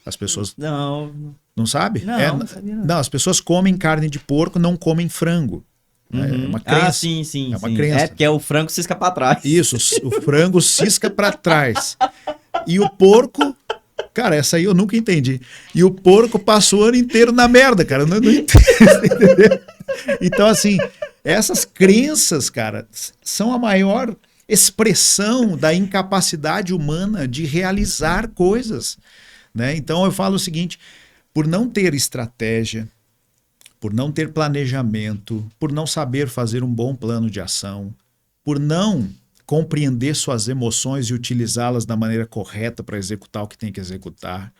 As pessoas... Não. Não sabe? Não sabia não. Não, as pessoas comem carne de porco, não comem frango. É uma crença. Sim. É uma crença. É porque o frango cisca pra trás. Isso, o frango cisca pra trás. E o porco... Cara, essa aí eu nunca entendi. E o porco passou o ano inteiro na merda, cara. Eu não entendo, entendeu? Então, assim, essas crenças, cara, são a maior expressão da incapacidade humana de realizar coisas, né? Então eu falo o seguinte, por não ter estratégia, por não ter planejamento, por não saber fazer um bom plano de ação, por não compreender suas emoções e utilizá-las da maneira correta para executar o que tem que executar,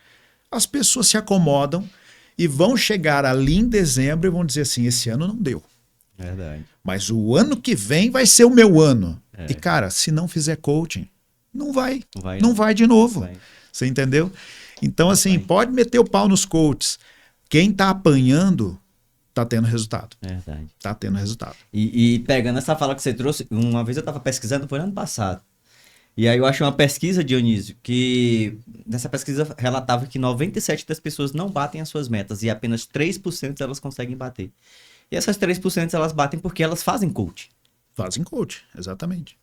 as pessoas se acomodam e vão chegar ali em dezembro e vão dizer assim, esse ano não deu. Verdade. Mas o ano que vem vai ser o meu ano. E cara, se não fizer coaching, não vai de novo. Vai. Você entendeu? Então assim, pode meter o pau nos coaches. Quem tá apanhando tá tendo resultado. Verdade. Tá tendo resultado. E pegando essa fala que você trouxe, uma vez eu estava pesquisando, foi no ano passado. E aí eu achei uma pesquisa, Dionísio, que nessa pesquisa relatava que 97% das pessoas não batem as suas metas e apenas 3% elas conseguem bater. E essas 3% elas batem porque elas fazem coaching. Fazem coaching, exatamente.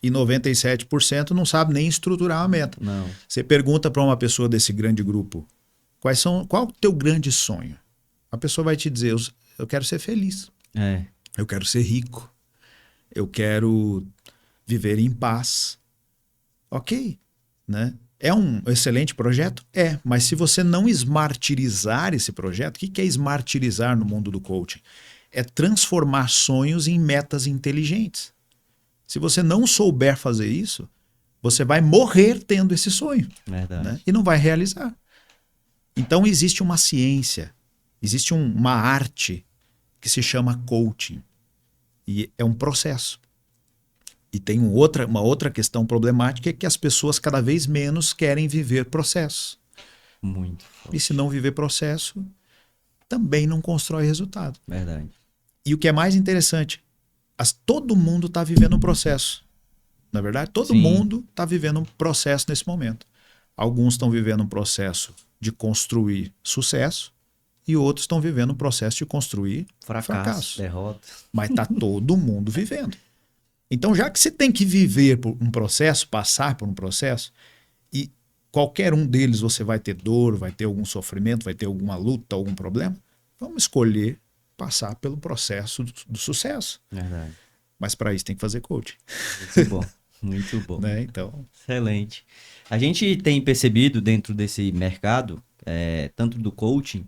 E 97% não sabe nem estruturar a meta. Não. Você pergunta para uma pessoa desse grande grupo, qual o teu grande sonho? A pessoa vai te dizer, eu quero ser feliz. Eu quero ser rico. Eu quero viver em paz. Ok, né? É um excelente projeto? É, mas se você não smartirizar esse projeto, o que é smartirizar no mundo do coaching? É transformar sonhos em metas inteligentes. Se você não souber fazer isso, você vai morrer tendo esse sonho. Verdade. Né? E não vai realizar. Então existe uma ciência, existe uma arte que se chama coaching. E é um processo. E tem uma outra questão problemática, é que as pessoas cada vez menos querem viver processos. Muito. E se não viver processo, também não constrói resultado. Verdade. E o que é mais interessante, todo mundo está vivendo um processo. Na verdade, todo mundo está vivendo um processo nesse momento. Alguns estão vivendo um processo de construir sucesso e outros estão vivendo um processo de construir fracasso. Derrota. Mas está todo mundo vivendo. Então, já que você tem que viver por um processo, passar por um processo, e qualquer um deles você vai ter dor, vai ter algum sofrimento, vai ter alguma luta, algum problema, vamos escolher passar pelo processo do sucesso. Verdade. Mas para isso tem que fazer coaching. Muito bom. Muito bom. Né? Então... Excelente. A gente tem percebido dentro desse mercado, tanto do coaching,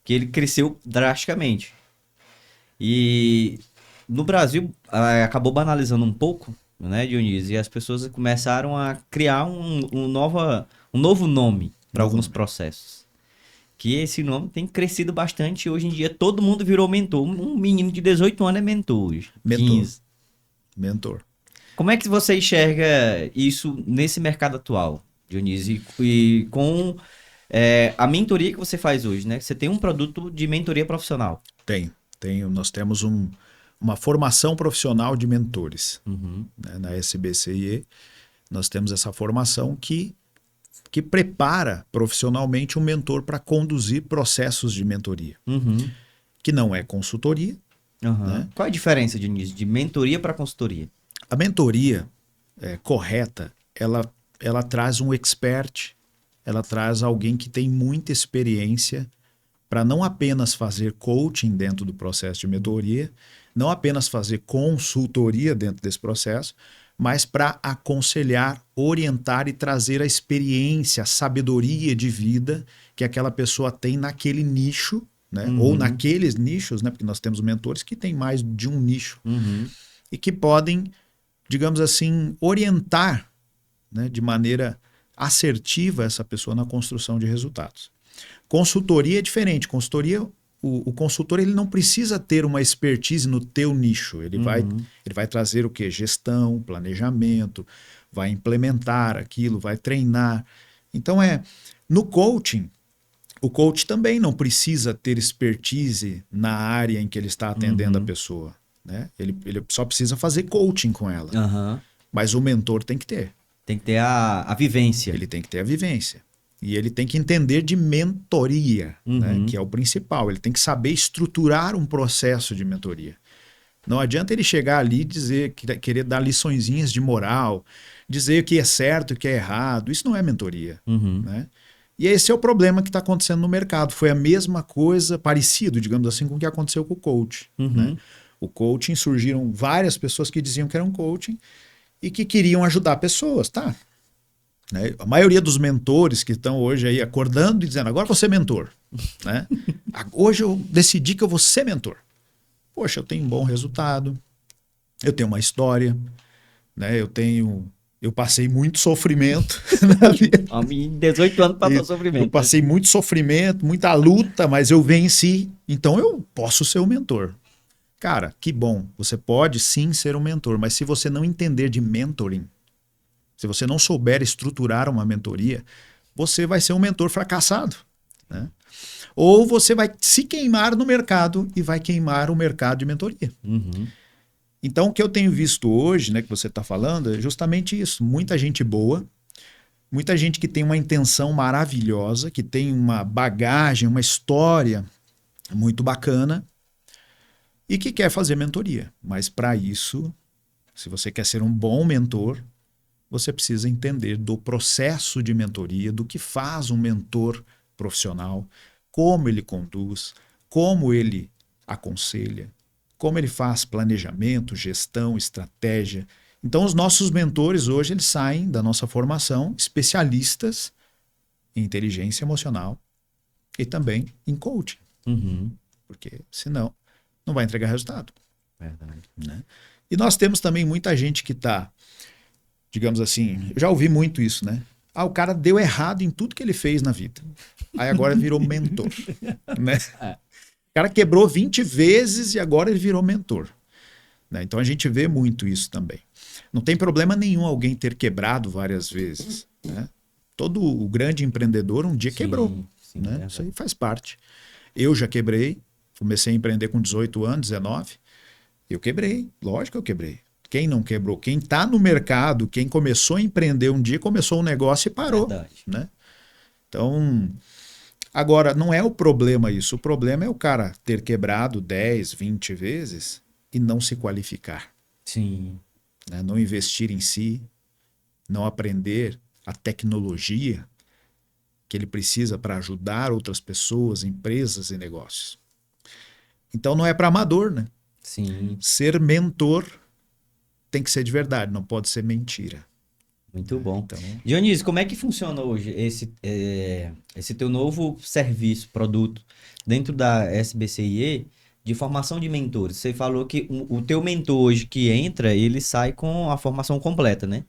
que ele cresceu drasticamente. E no Brasil acabou banalizando um pouco, né, Dionísio? E as pessoas começaram a criar um novo nome para alguns processos. Que esse nome tem crescido bastante e hoje em dia todo mundo virou mentor. Um menino de 18 anos é mentor hoje. Mentor. Como é que você enxerga isso nesse mercado atual, Dionísio? E com a mentoria que você faz hoje, né? Você tem um produto de mentoria profissional. Tenho. Nós temos uma formação profissional de mentores. Né? Na SBCIE, nós temos essa formação que prepara profissionalmente um mentor para conduzir processos de mentoria. Que não é consultoria. Né? Qual a diferença, Dionísio, de mentoria para consultoria? A mentoria correta, ela traz um expert, ela traz alguém que tem muita experiência para não apenas fazer coaching dentro do processo de mentoria, não apenas fazer consultoria dentro desse processo, mas para aconselhar, orientar e trazer a experiência, a sabedoria de vida que aquela pessoa tem naquele nicho, né? Ou naqueles nichos, né? Porque nós temos mentores que têm mais de um nicho e que podem, digamos assim, orientar, né, de maneira assertiva essa pessoa na construção de resultados. Consultoria é diferente. Consultoria, o consultor ele não precisa ter uma expertise no teu nicho. Ele vai trazer o quê? Gestão, planejamento, vai implementar aquilo, vai treinar. Então no coaching, o coach também não precisa ter expertise na área em que ele está atendendo a pessoa. Né? Ele só precisa fazer coaching com ela. Mas o mentor tem que ter. Tem que ter a vivência. Ele tem que ter a vivência. E ele tem que entender de mentoria, né? Que é o principal. Ele tem que saber estruturar um processo de mentoria. Não adianta ele chegar ali e dizer, querer dar liçõezinhas de moral, dizer o que é certo e o que é errado. Isso não é mentoria. Né? E esse é o problema que está acontecendo no mercado. Foi a mesma coisa, parecido, digamos assim, com o que aconteceu com o coach. Né? O coaching, surgiram várias pessoas que diziam que eram coaching, e que queriam ajudar pessoas, tá? Né? A maioria dos mentores que estão hoje aí acordando e dizendo, agora vou ser mentor. Né? Hoje eu decidi que eu vou ser mentor. Poxa, eu tenho um bom resultado, eu tenho uma história, né? Eu passei muito sofrimento na vida. Em 18 anos passou Eu sofrimento. passei muito sofrimento, muita luta, mas eu venci, então eu posso ser o mentor. Cara, que bom, você pode sim ser um mentor, mas se você não entender de mentoring, se você não souber estruturar uma mentoria, você vai ser um mentor fracassado, né? Ou você vai se queimar no mercado e vai queimar o mercado de mentoria. Uhum. Então, o que eu tenho visto hoje, né, que você está falando, é justamente isso. Muita gente boa, muita gente que tem uma intenção maravilhosa, que tem uma bagagem, uma história muito bacana e que quer fazer mentoria. Mas para isso, se você quer ser um bom mentor, você precisa entender do processo de mentoria, do que faz um mentor profissional, como ele conduz, como ele aconselha, como ele faz planejamento, gestão, estratégia. Então, os nossos mentores hoje eles saem da nossa formação especialistas em inteligência emocional e também em coaching, Uhum. porque senão não vai entregar resultado. Verdade. Né? E nós temos também muita gente que está, digamos assim, eu já ouvi muito isso, né? Ah, o cara deu errado em tudo que ele fez na vida. Aí agora virou mentor. Né? O cara quebrou 20 vezes e agora ele virou mentor. Né? Então a gente vê muito isso também. Não tem problema nenhum alguém ter quebrado várias vezes. Né? Todo o grande empreendedor um dia quebrou. Sim, Né? Isso aí faz parte. Eu já quebrei, comecei a empreender com 18 anos, 19. Eu quebrei, lógico que eu quebrei. Quem não quebrou? Quem está no mercado, quem começou a empreender um dia, começou um negócio e parou. Verdade. Né? Então, agora, não é o problema isso. O problema é o cara ter quebrado 10, 20 vezes e não se qualificar. Sim. Né? Não investir em si, não aprender a tecnologia que ele precisa para ajudar outras pessoas, empresas e negócios. Então, não é para amador, né? Sim. Ser mentor tem que ser de verdade, não pode ser mentira. Muito bom. Então, Dionísio, como é que funciona hoje esse teu novo serviço, produto, dentro da SBCIE de formação de mentores? Você falou que o teu mentor hoje que entra, ele sai com a formação completa, né?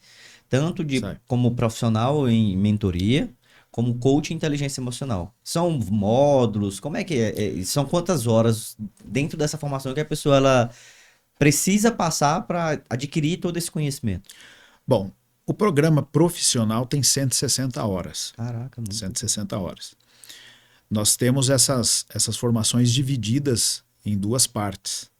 Tanto sai. como profissional em mentoria, como coach em inteligência emocional. São módulos, como é que é? São quantas horas dentro dessa formação que a pessoa ela precisa passar para adquirir todo esse conhecimento? Bom, o programa profissional tem 160 horas. Caraca, muito. 160 horas. Nós temos essas formações divididas em duas partes.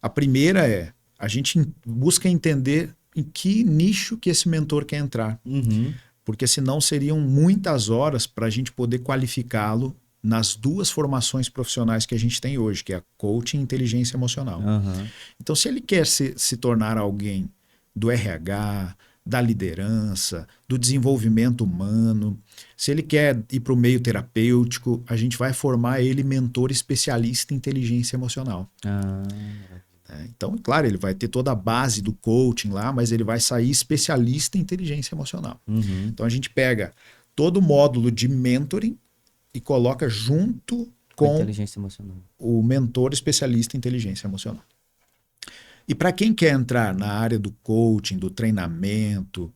A primeira é, a gente busca entender em que nicho que esse mentor quer entrar. Uhum. Porque senão seriam muitas horas para a gente poder qualificá-lo nas duas formações profissionais que a gente tem hoje, que é a coaching e inteligência emocional. Uhum. Então, se ele quer se tornar alguém do RH, da liderança, do desenvolvimento humano, se ele quer ir para o meio terapêutico, a gente vai formar ele mentor especialista em inteligência emocional. Ah, Então, claro, ele vai ter toda a base do coaching lá, mas ele vai sair especialista em inteligência emocional. uhum. Então, a gente pega todo o módulo de mentoring e coloca junto com Inteligência emocional. o mentor especialista em inteligência emocional. E para quem quer entrar na área do coaching, do treinamento,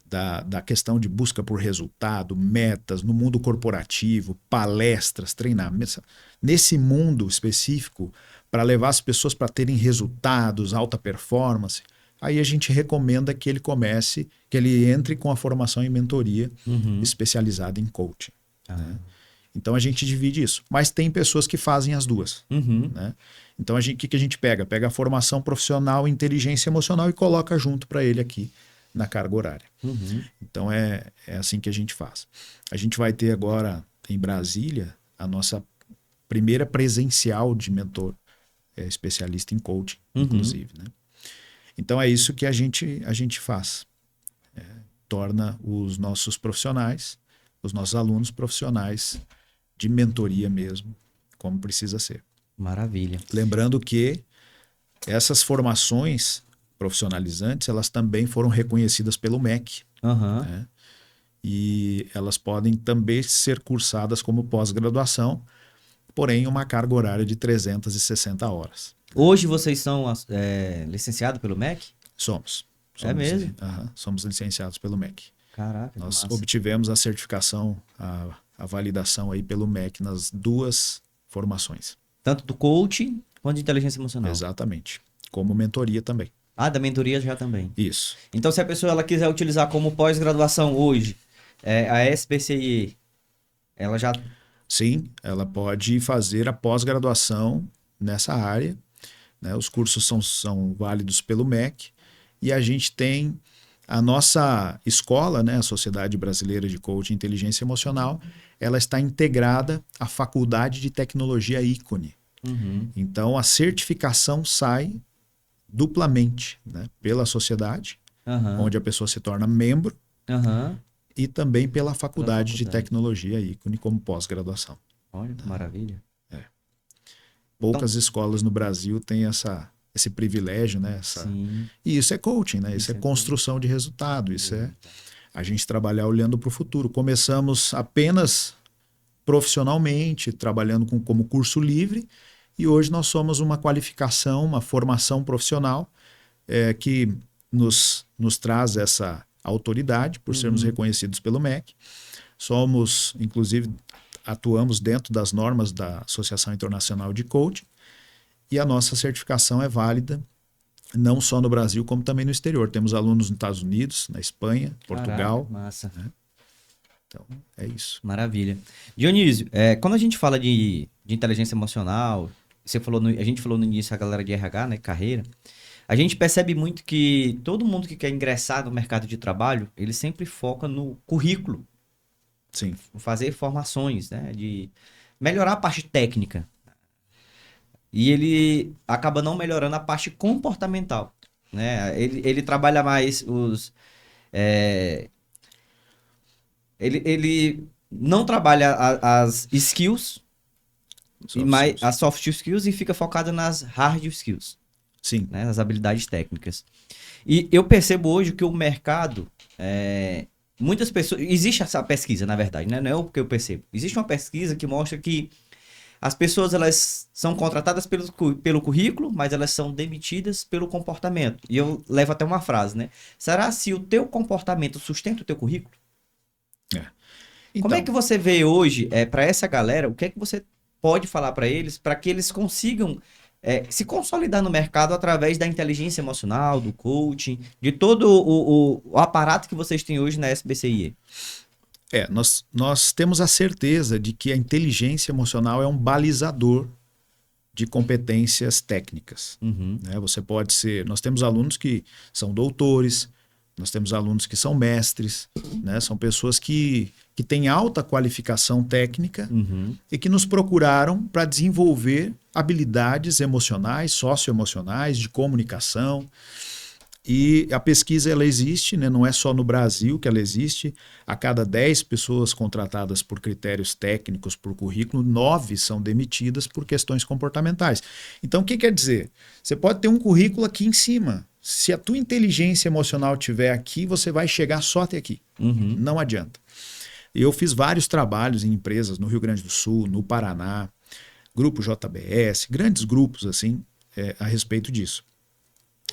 da questão de busca por resultado, metas, no mundo corporativo, palestras, treinamentos, nesse mundo específico, para levar as pessoas para terem resultados, alta performance, aí a gente recomenda que ele comece, que ele entre com a formação em mentoria especializada em coaching. Né? Então a gente divide isso. Mas tem pessoas que fazem as duas. Uhum. Né? Então o que a gente pega? Pega a formação profissional em inteligência emocional e coloca junto para ele aqui na carga horária. Uhum. Então é assim que a gente faz. A gente vai ter agora em Brasília a nossa primeira presencial de mentor, especialista em coaching, inclusive. Né? Então é isso que a gente faz. Torna os nossos profissionais, os nossos alunos profissionais de mentoria mesmo, como precisa ser. Maravilha. Lembrando que essas formações profissionalizantes, elas também foram reconhecidas pelo MEC, Aham. né? E elas podem também ser cursadas como pós-graduação, porém uma carga horária de 360 horas. Hoje vocês são licenciados pelo MEC? Somos. É mesmo? Somos licenciados pelo MEC. Caraca, Nós massa. obtivemos a certificação, a validação aí pelo MEC nas 2 formações. Tanto do coaching quanto de inteligência emocional. Exatamente. Como mentoria também. Ah, da mentoria já também. Isso. Então, se a pessoa ela quiser utilizar como pós-graduação hoje, a SBCIE, ela já... Sim, ela pode fazer a pós-graduação nessa área, né? Os cursos são válidos pelo MEC e a gente tem a nossa escola, né? A Sociedade Brasileira de Coaching e Inteligência Emocional, ela está integrada à Faculdade de Tecnologia Ícone. Uhum. Então, a certificação sai duplamente, né? Pela sociedade, Aham. onde a pessoa se torna membro, Aham. e também pela Faculdade de faculdade. Tecnologia Ícone como pós-graduação. Olha que maravilha. Poucas escolas no Brasil têm esse privilégio, né? Sim. E isso é coaching, né? Isso Isso é é construção de resultado, isso é a gente trabalhar olhando para o futuro. Começamos apenas profissionalmente, trabalhando como curso livre, e hoje nós somos uma qualificação, uma formação profissional que nos traz essa autoridade por sermos reconhecidos pelo MEC. Somos, inclusive, atuamos dentro das normas da Associação Internacional de Coaching e a nossa certificação é válida não só no Brasil, como também no exterior. Temos alunos nos Estados Unidos, na Espanha, Portugal. Caraca, massa. Então, é isso. Maravilha. Dionísio, quando a gente fala de inteligência emocional, a gente falou no início a galera de RH, né, carreira, a gente percebe muito que todo mundo que quer ingressar no mercado de trabalho, ele sempre foca no currículo, Sim. fazer formações, né, de melhorar a parte técnica. E ele acaba não melhorando a parte comportamental, né? Ele trabalha mais ele não trabalha as skills, e mais as soft skills e fica focado nas hard skills, Sim. né? Nas habilidades técnicas. E eu percebo hoje que o mercado, muitas pessoas... Existe essa pesquisa, na verdade, né? Não é o que eu percebo. Existe uma pesquisa que mostra que as pessoas elas são contratadas pelo currículo, mas elas são demitidas pelo comportamento. E eu levo até uma frase, né? Será se o teu comportamento sustenta o teu currículo? Então, Como é que você vê hoje, para essa galera, o que é que você pode falar para eles, para que eles consigam se consolidar no mercado através da inteligência emocional, do coaching, de todo o aparato que vocês têm hoje na SBCIE? nós temos a certeza de que a inteligência emocional é um balizador de competências técnicas. Uhum. Né? Você pode ser... Nós temos alunos que são doutores, nós temos alunos que são mestres, né? São pessoas que têm alta qualificação técnica e que nos procuraram para desenvolver habilidades emocionais, socioemocionais, de comunicação. E a pesquisa ela existe, né? Não é só no Brasil que ela existe. A cada 10 pessoas contratadas por critérios técnicos, por currículo, 9 são demitidas por questões comportamentais. Então, o que quer dizer? Você pode ter um currículo aqui em cima. Se a tua inteligência emocional estiver aqui, você vai chegar só até aqui. Não adianta. Eu fiz vários trabalhos em empresas no Rio Grande do Sul, no Paraná, Grupo JBS, grandes grupos assim, a respeito disso.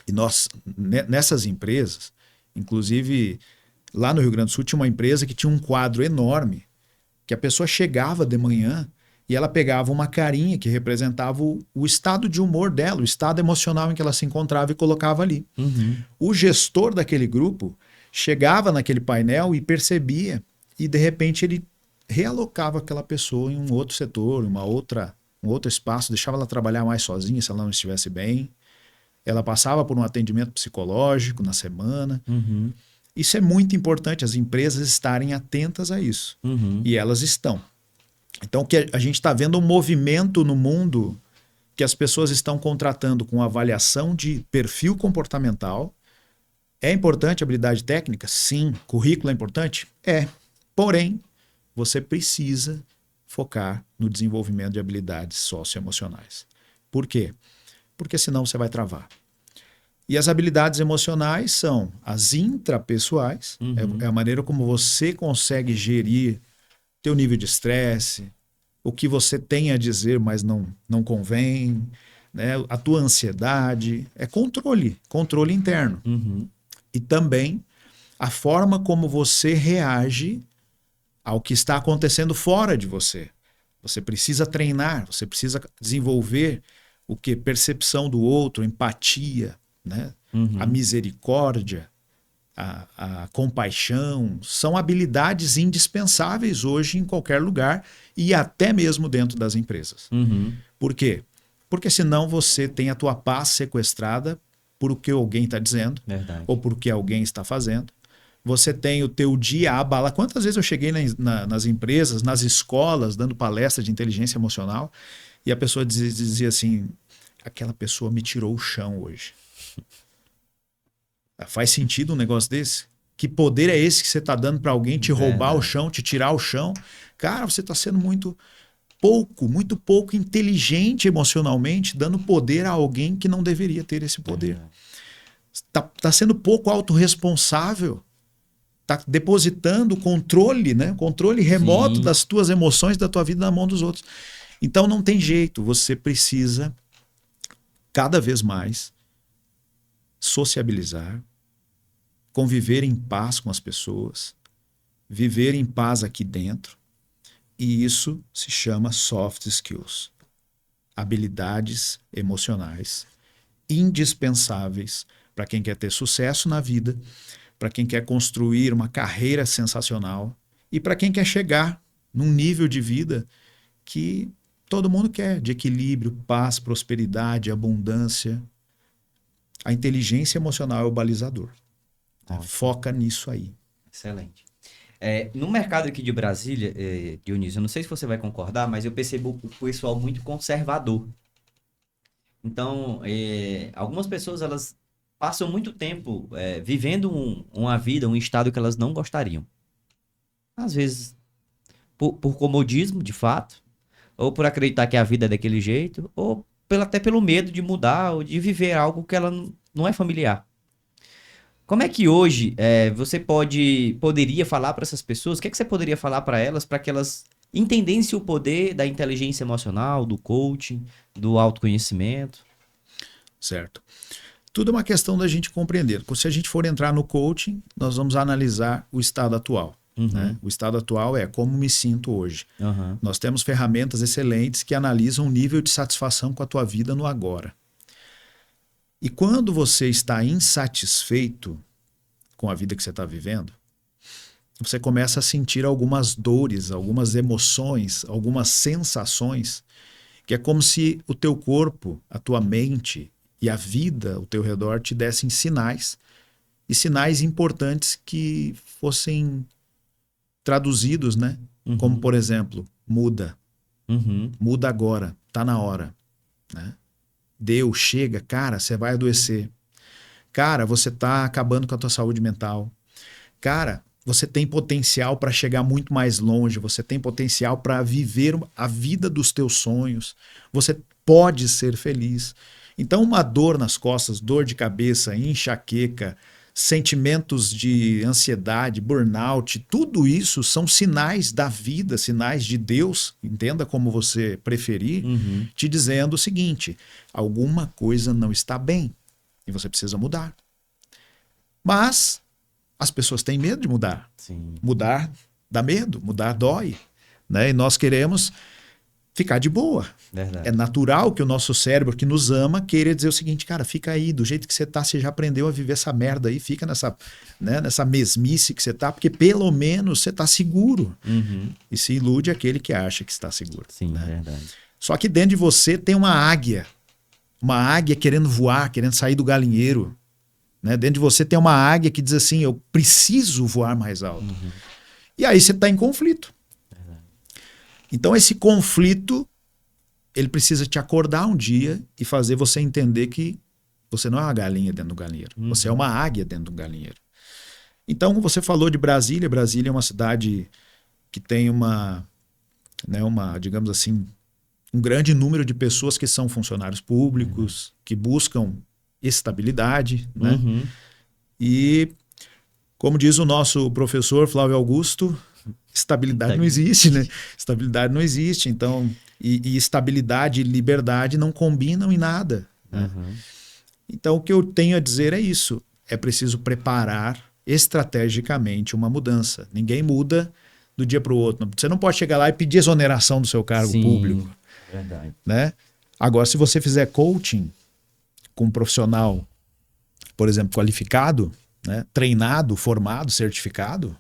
E nós, nessas empresas, inclusive lá no Rio Grande do Sul, tinha uma empresa que tinha um quadro enorme, que a pessoa chegava de manhã e ela pegava uma carinha que representava o estado de humor dela, o estado emocional em que ela se encontrava e colocava ali. O gestor daquele grupo chegava naquele painel e percebia, e de repente ele realocava aquela pessoa em um outro setor, um outro espaço, deixava ela trabalhar mais sozinha se ela não estivesse bem. Ela passava por um atendimento psicológico na semana. Isso é muito importante, as empresas estarem atentas a isso. E elas estão. Então, que a gente está vendo um movimento no mundo que as pessoas estão contratando com avaliação de perfil comportamental. É importante a habilidade técnica? Sim. Currículo é importante? É. Porém, você precisa focar no desenvolvimento de habilidades socioemocionais. Por quê? Porque senão você vai travar. E as habilidades emocionais são as intrapessoais, é a maneira como você consegue gerir teu nível de estresse, o que você tem a dizer, mas não convém, né? A tua ansiedade, é controle interno. E também a forma como você reage ao que está acontecendo fora de você. Você precisa treinar, você precisa desenvolver o que? Percepção do outro, empatia, né? A misericórdia, a compaixão, são habilidades indispensáveis hoje em qualquer lugar e até mesmo dentro das empresas. Por quê? Porque senão você tem a tua paz sequestrada por o que alguém está dizendo. Verdade. Ou por o que alguém está fazendo. Você tem o teu dia abalado. Quantas vezes eu cheguei nas empresas, nas escolas, dando palestra de inteligência emocional, e a pessoa dizia assim, aquela pessoa me tirou o chão hoje. Faz sentido um negócio desse? Que poder é esse que você está dando para alguém te roubar o chão, te tirar o chão? Cara, você está sendo muito pouco inteligente emocionalmente, dando poder a alguém que não deveria ter esse poder. Tá sendo pouco autorresponsável. Tá depositando controle, né? Controle remoto das tuas emoções, da tua vida na mão dos outros. Então não tem jeito, você precisa cada vez mais sociabilizar, conviver em paz com as pessoas, viver em paz aqui dentro. E isso se chama soft skills. Habilidades emocionais indispensáveis para quem quer ter sucesso na vida, para quem quer construir uma carreira sensacional e para quem quer chegar num nível de vida que todo mundo quer, de equilíbrio, paz, prosperidade, abundância. A inteligência emocional é o balizador. Tá? Foca nisso aí. Excelente. No mercado aqui de Brasília, Dionísio, eu não sei se você vai concordar, mas eu percebo o pessoal muito conservador. Então, algumas pessoas, elas passam muito tempo vivendo uma vida, um estado que elas não gostariam. Às vezes, por comodismo, de fato, ou por acreditar que a vida é daquele jeito, ou até pelo medo de mudar ou de viver algo que ela não é familiar. Como é que hoje você poderia falar para essas pessoas? O que é que você poderia falar para que elas entendessem o poder da inteligência emocional, do coaching, do autoconhecimento? Certo. Tudo é uma questão da gente compreender. Se a gente for entrar no coaching, nós vamos analisar o estado atual. Né? O estado atual é como me sinto hoje. Nós temos ferramentas excelentes que analisam o nível de satisfação com a tua vida no agora. E quando você está insatisfeito com a vida que você está vivendo, você começa a sentir algumas dores, algumas emoções, algumas sensações, que é como se o teu corpo, a tua mente e a vida ao teu redor te dessem sinais, e sinais importantes que fossem traduzidos, né? Como, por exemplo, muda. Muda agora, tá na hora. Né? Deu, chega, cara, você vai adoecer. Cara, você tá acabando com a tua saúde mental. Cara, você tem potencial para chegar muito mais longe, você tem potencial para viver a vida dos teus sonhos. Você pode ser feliz. Então, uma dor nas costas, dor de cabeça, enxaqueca, sentimentos de ansiedade, burnout, tudo isso são sinais da vida, sinais de Deus, entenda como você preferir, te dizendo o seguinte: alguma coisa não está bem e você precisa mudar. Mas as pessoas têm medo de mudar. Sim. Mudar dá medo, mudar dói. Né? E nós queremos ficar de boa. Verdade. É natural que o nosso cérebro, que nos ama, queira dizer o seguinte: cara, fica aí, do jeito que você tá, você já aprendeu a viver essa merda aí, fica nessa mesmice que você tá, porque pelo menos você tá seguro. E se ilude aquele que acha que está seguro. Sim, né? verdade. Só que dentro de você tem uma águia querendo voar, querendo sair do galinheiro. Né? Dentro de você tem uma águia que diz assim: eu preciso voar mais alto. E aí você está em conflito. Então esse conflito, ele precisa te acordar um dia e fazer você entender que você não é uma galinha dentro do galinheiro. Você é uma águia dentro do galinheiro. Então você falou de Brasília. Brasília é uma cidade que tem digamos assim, um grande número de pessoas que são funcionários públicos, que buscam estabilidade, né? Uhum. E, como diz o nosso professor Flávio Augusto, estabilidade não Entendi. existe, né? Estabilidade não existe. Então, e estabilidade e liberdade não combinam em nada, né? Uhum. Então, o que eu tenho a dizer é isso. É preciso preparar estrategicamente uma mudança. Ninguém muda do dia para o outro. Você não pode chegar lá e pedir exoneração do seu cargo público, Sim, verdade. né? Agora, se você fizer coaching com um profissional, por exemplo, qualificado, né, treinado, formado, certificado,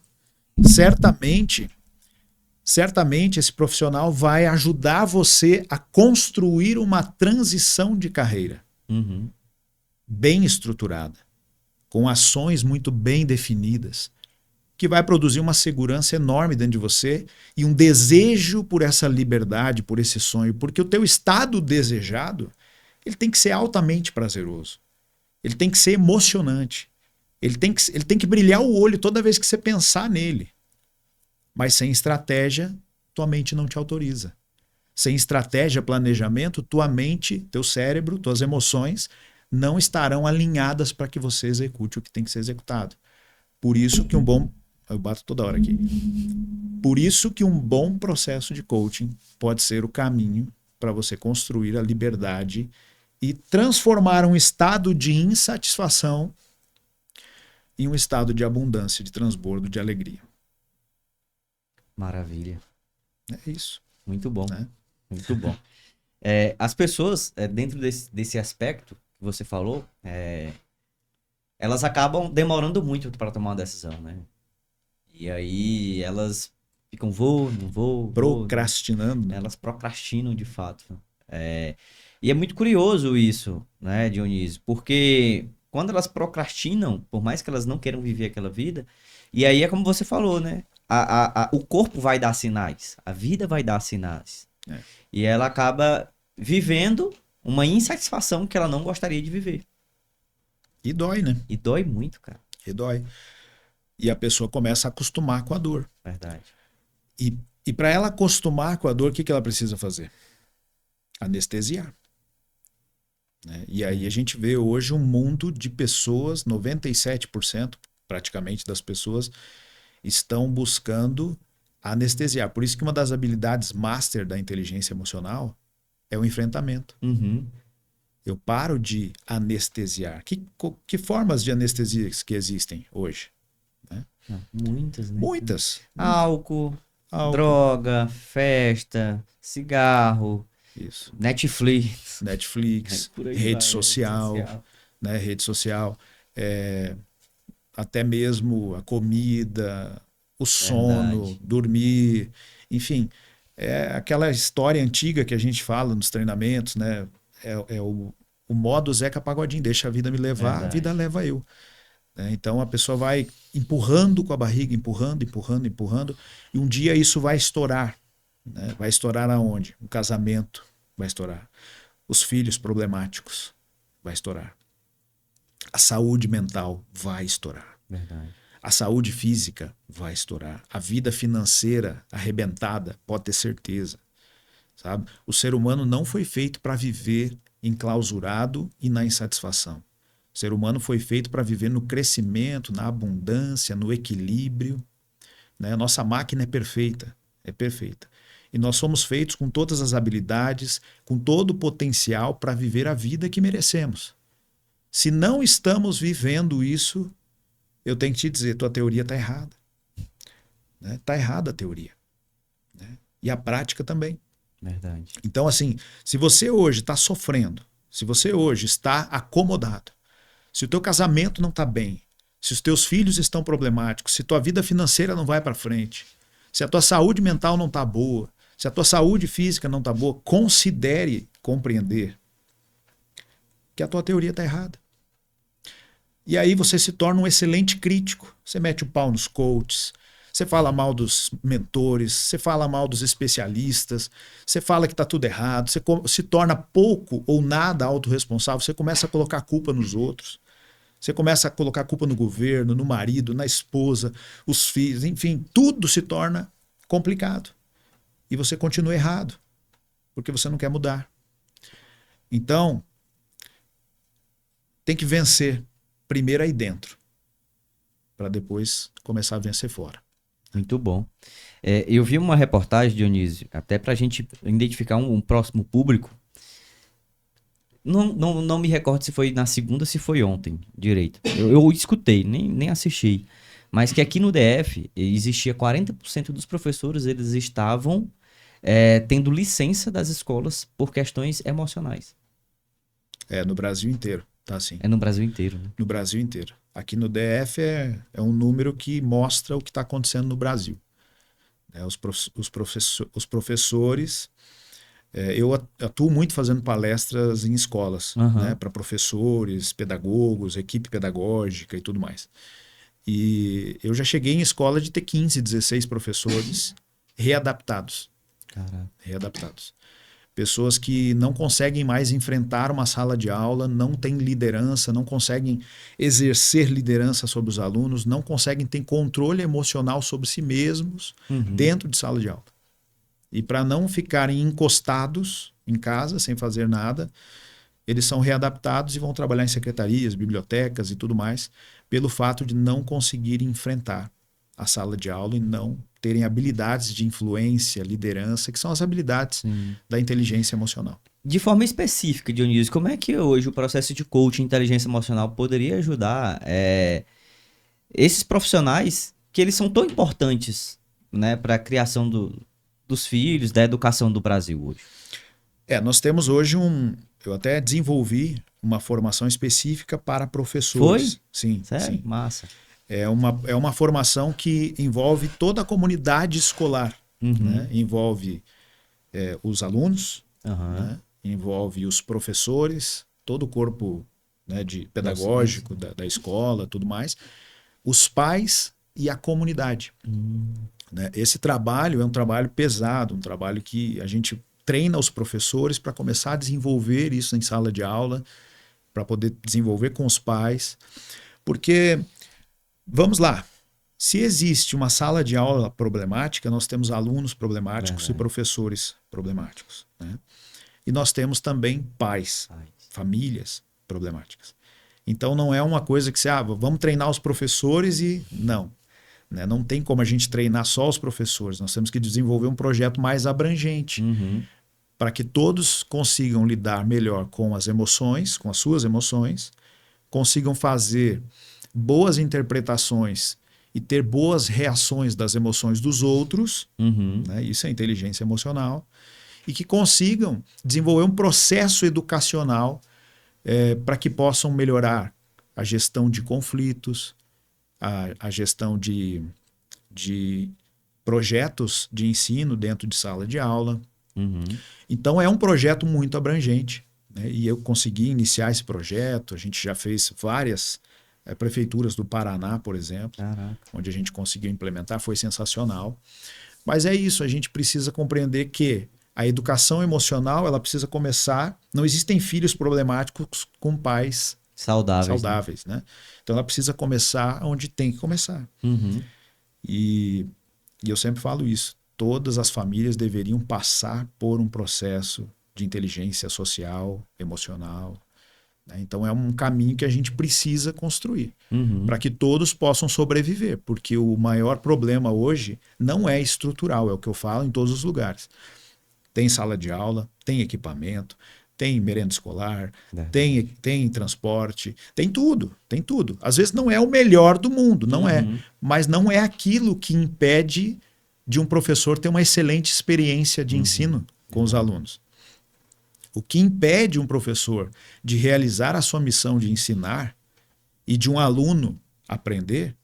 certamente, certamente esse profissional vai ajudar você a construir uma transição de carreira Uhum. bem estruturada, com ações muito bem definidas, que vai produzir uma segurança enorme dentro de você e um desejo por essa liberdade, por esse sonho, porque o teu estado desejado, ele tem que ser altamente prazeroso. Ele tem que ser emocionante. Ele tem que brilhar o olho toda vez que você pensar nele. Mas sem estratégia, tua mente não te autoriza. Sem estratégia, planejamento, tua mente, teu cérebro, tuas emoções não estarão alinhadas para que você execute o que tem que ser executado. Por isso que um bom... Eu bato toda hora aqui. Por isso que um bom processo de coaching pode ser o caminho para você construir a liberdade e transformar um estado de insatisfação em um estado de abundância, de transbordo, de alegria. Maravilha. É isso, Muito bom. né? Muito bom. As pessoas, dentro desse aspecto que você falou, elas acabam demorando muito para tomar uma decisão, né? E aí elas ficam, vou, não vou, vou. Procrastinando. Elas procrastinam de fato. É, e é muito curioso isso, né, Dionísio? Porque quando elas procrastinam, por mais que elas não queiram viver aquela vida, e aí é como você falou, né? O corpo vai dar sinais, a vida vai dar sinais. É. E ela acaba vivendo uma insatisfação que ela não gostaria de viver. E dói, né? E dói muito, cara. E dói. E a pessoa começa a acostumar com a dor. Verdade. E para ela acostumar com a dor, o que ela precisa fazer? Anestesiar. Né? E aí a gente vê hoje um mundo de pessoas, 97% praticamente das pessoas estão buscando anestesiar. Por isso que uma das habilidades master da inteligência emocional é o enfrentamento. Uhum. Eu paro de anestesiar. Que formas de anestesia que existem hoje? Né? Muitas, né? Muitas. Álcool, Álcool. droga, festa, cigarro, Isso. Netflix, Netflix, rede social, né? Rede social, até mesmo a comida, o sono, Verdade. dormir, enfim, é aquela história antiga que a gente fala nos treinamentos, né? É o modo Zeca Pagodinho, deixa a vida me levar, Verdade. a vida leva eu. Então a pessoa vai empurrando com a barriga, empurrando, empurrando, empurrando, e um dia isso vai estourar. Né? Vai estourar aonde? O casamento vai estourar. Os filhos problemáticos vai estourar. A saúde mental vai estourar. Verdade. A saúde física vai estourar. A vida financeira arrebentada, pode ter certeza. Sabe? O ser humano não foi feito para viver enclausurado e na insatisfação. O ser humano foi feito para viver no crescimento, na abundância, no equilíbrio. Né? A nossa máquina é perfeita, é perfeita. E nós somos feitos com todas as habilidades, com todo o potencial para viver a vida que merecemos. Se não estamos vivendo isso, eu tenho que te dizer, tua teoria está errada. Está errada a teoria. Né? E a prática também. Verdade. Então, assim, se você hoje está sofrendo, se você hoje está acomodado, se o teu casamento não está bem, se os teus filhos estão problemáticos, se tua vida financeira não vai para frente, se a tua saúde mental não está boa, se a tua saúde física não está boa, considere compreender que a tua teoria está errada. E aí você se torna um excelente crítico. Você mete o pau nos coaches, você fala mal dos mentores, você fala mal dos especialistas, você fala que está tudo errado, você se torna pouco ou nada autorresponsável, você começa a colocar culpa nos outros. Você começa a colocar culpa no governo, no marido, na esposa, os filhos, enfim, tudo se torna complicado. E você continua errado, porque você não quer mudar. Então, tem que vencer primeiro aí dentro, para depois começar a vencer fora. Muito bom. Eu vi uma reportagem, Dionísio, até para a gente identificar um próximo público. Não me recordo se foi na segunda ou se foi ontem, direito. Eu escutei, nem assisti. Mas que aqui no DF existia 40% dos professores, eles estavam tendo licença das escolas por questões emocionais. No Brasil inteiro, tá assim. É no Brasil inteiro, né? No Brasil inteiro. Aqui no DF é um número que mostra o que está acontecendo no Brasil. Os professores... eu atuo muito fazendo palestras em escolas, né, para professores, pedagogos, equipe pedagógica e tudo mais. E eu já cheguei em escola de ter 15, 16 professores readaptados. Caraca. Readaptados. Pessoas que não conseguem mais enfrentar uma sala de aula, não têm liderança, não conseguem exercer liderança sobre os alunos, não conseguem ter controle emocional sobre si mesmos dentro de sala de aula. E para não ficarem encostados em casa, sem fazer nada, eles são readaptados e vão trabalhar em secretarias, bibliotecas e tudo mais, pelo fato de não conseguirem enfrentar a sala de aula e não terem habilidades de influência, liderança, que são as habilidades da inteligência emocional. De forma específica, Dionísio, como é que hoje o processo de coaching inteligência emocional poderia ajudar esses profissionais que eles são tão importantes, né, para a criação dos filhos, da educação do Brasil hoje? Nós temos hoje eu até desenvolvi uma formação específica para professores. Foi? Sim, Sério? sim. Massa. É uma formação que envolve toda a comunidade escolar. Né? Envolve os alunos, né? Envolve os professores, todo o corpo, né, pedagógico da escola, tudo mais, os pais e a comunidade. Né? Esse trabalho é um trabalho pesado, um trabalho que a gente treina os professores para começar a desenvolver isso em sala de aula, para poder desenvolver com os pais. Porque, vamos lá, se existe uma sala de aula problemática, nós temos alunos problemáticos e professores problemáticos. Né? E nós temos também pais, famílias problemáticas. Então não é uma coisa que vamos treinar os professores e não. Né? Não tem como a gente treinar só os professores, nós temos que desenvolver um projeto mais abrangente para que todos consigam lidar melhor com as emoções, com as suas emoções, consigam fazer boas interpretações e ter boas reações das emoções dos outros, né? Isso é inteligência emocional, e que consigam desenvolver um processo educacional para que possam melhorar a gestão de conflitos, a gestão de projetos de ensino dentro de sala de aula. Então é um projeto muito abrangente, né? E eu consegui iniciar esse projeto, a gente já fez várias prefeituras do Paraná, por exemplo, onde a gente conseguiu implementar, foi sensacional. Mas é isso, a gente precisa compreender que a educação emocional, ela precisa começar, não existem filhos problemáticos com pais saudáveis, né? Então ela precisa começar onde tem que começar. E eu sempre falo isso, todas as famílias deveriam passar por um processo de inteligência social, emocional. Né? Então é um caminho que a gente precisa construir para que todos possam sobreviver, porque o maior problema hoje não é estrutural, é o que eu falo em todos os lugares. Tem sala de aula, tem equipamento, tem merenda escolar, tem transporte, tem tudo, tem tudo. Às vezes não é o melhor do mundo, não é, mas não é aquilo que impede de um professor ter uma excelente experiência de ensino com os alunos. O que impede um professor de realizar a sua missão de ensinar e de um aluno aprender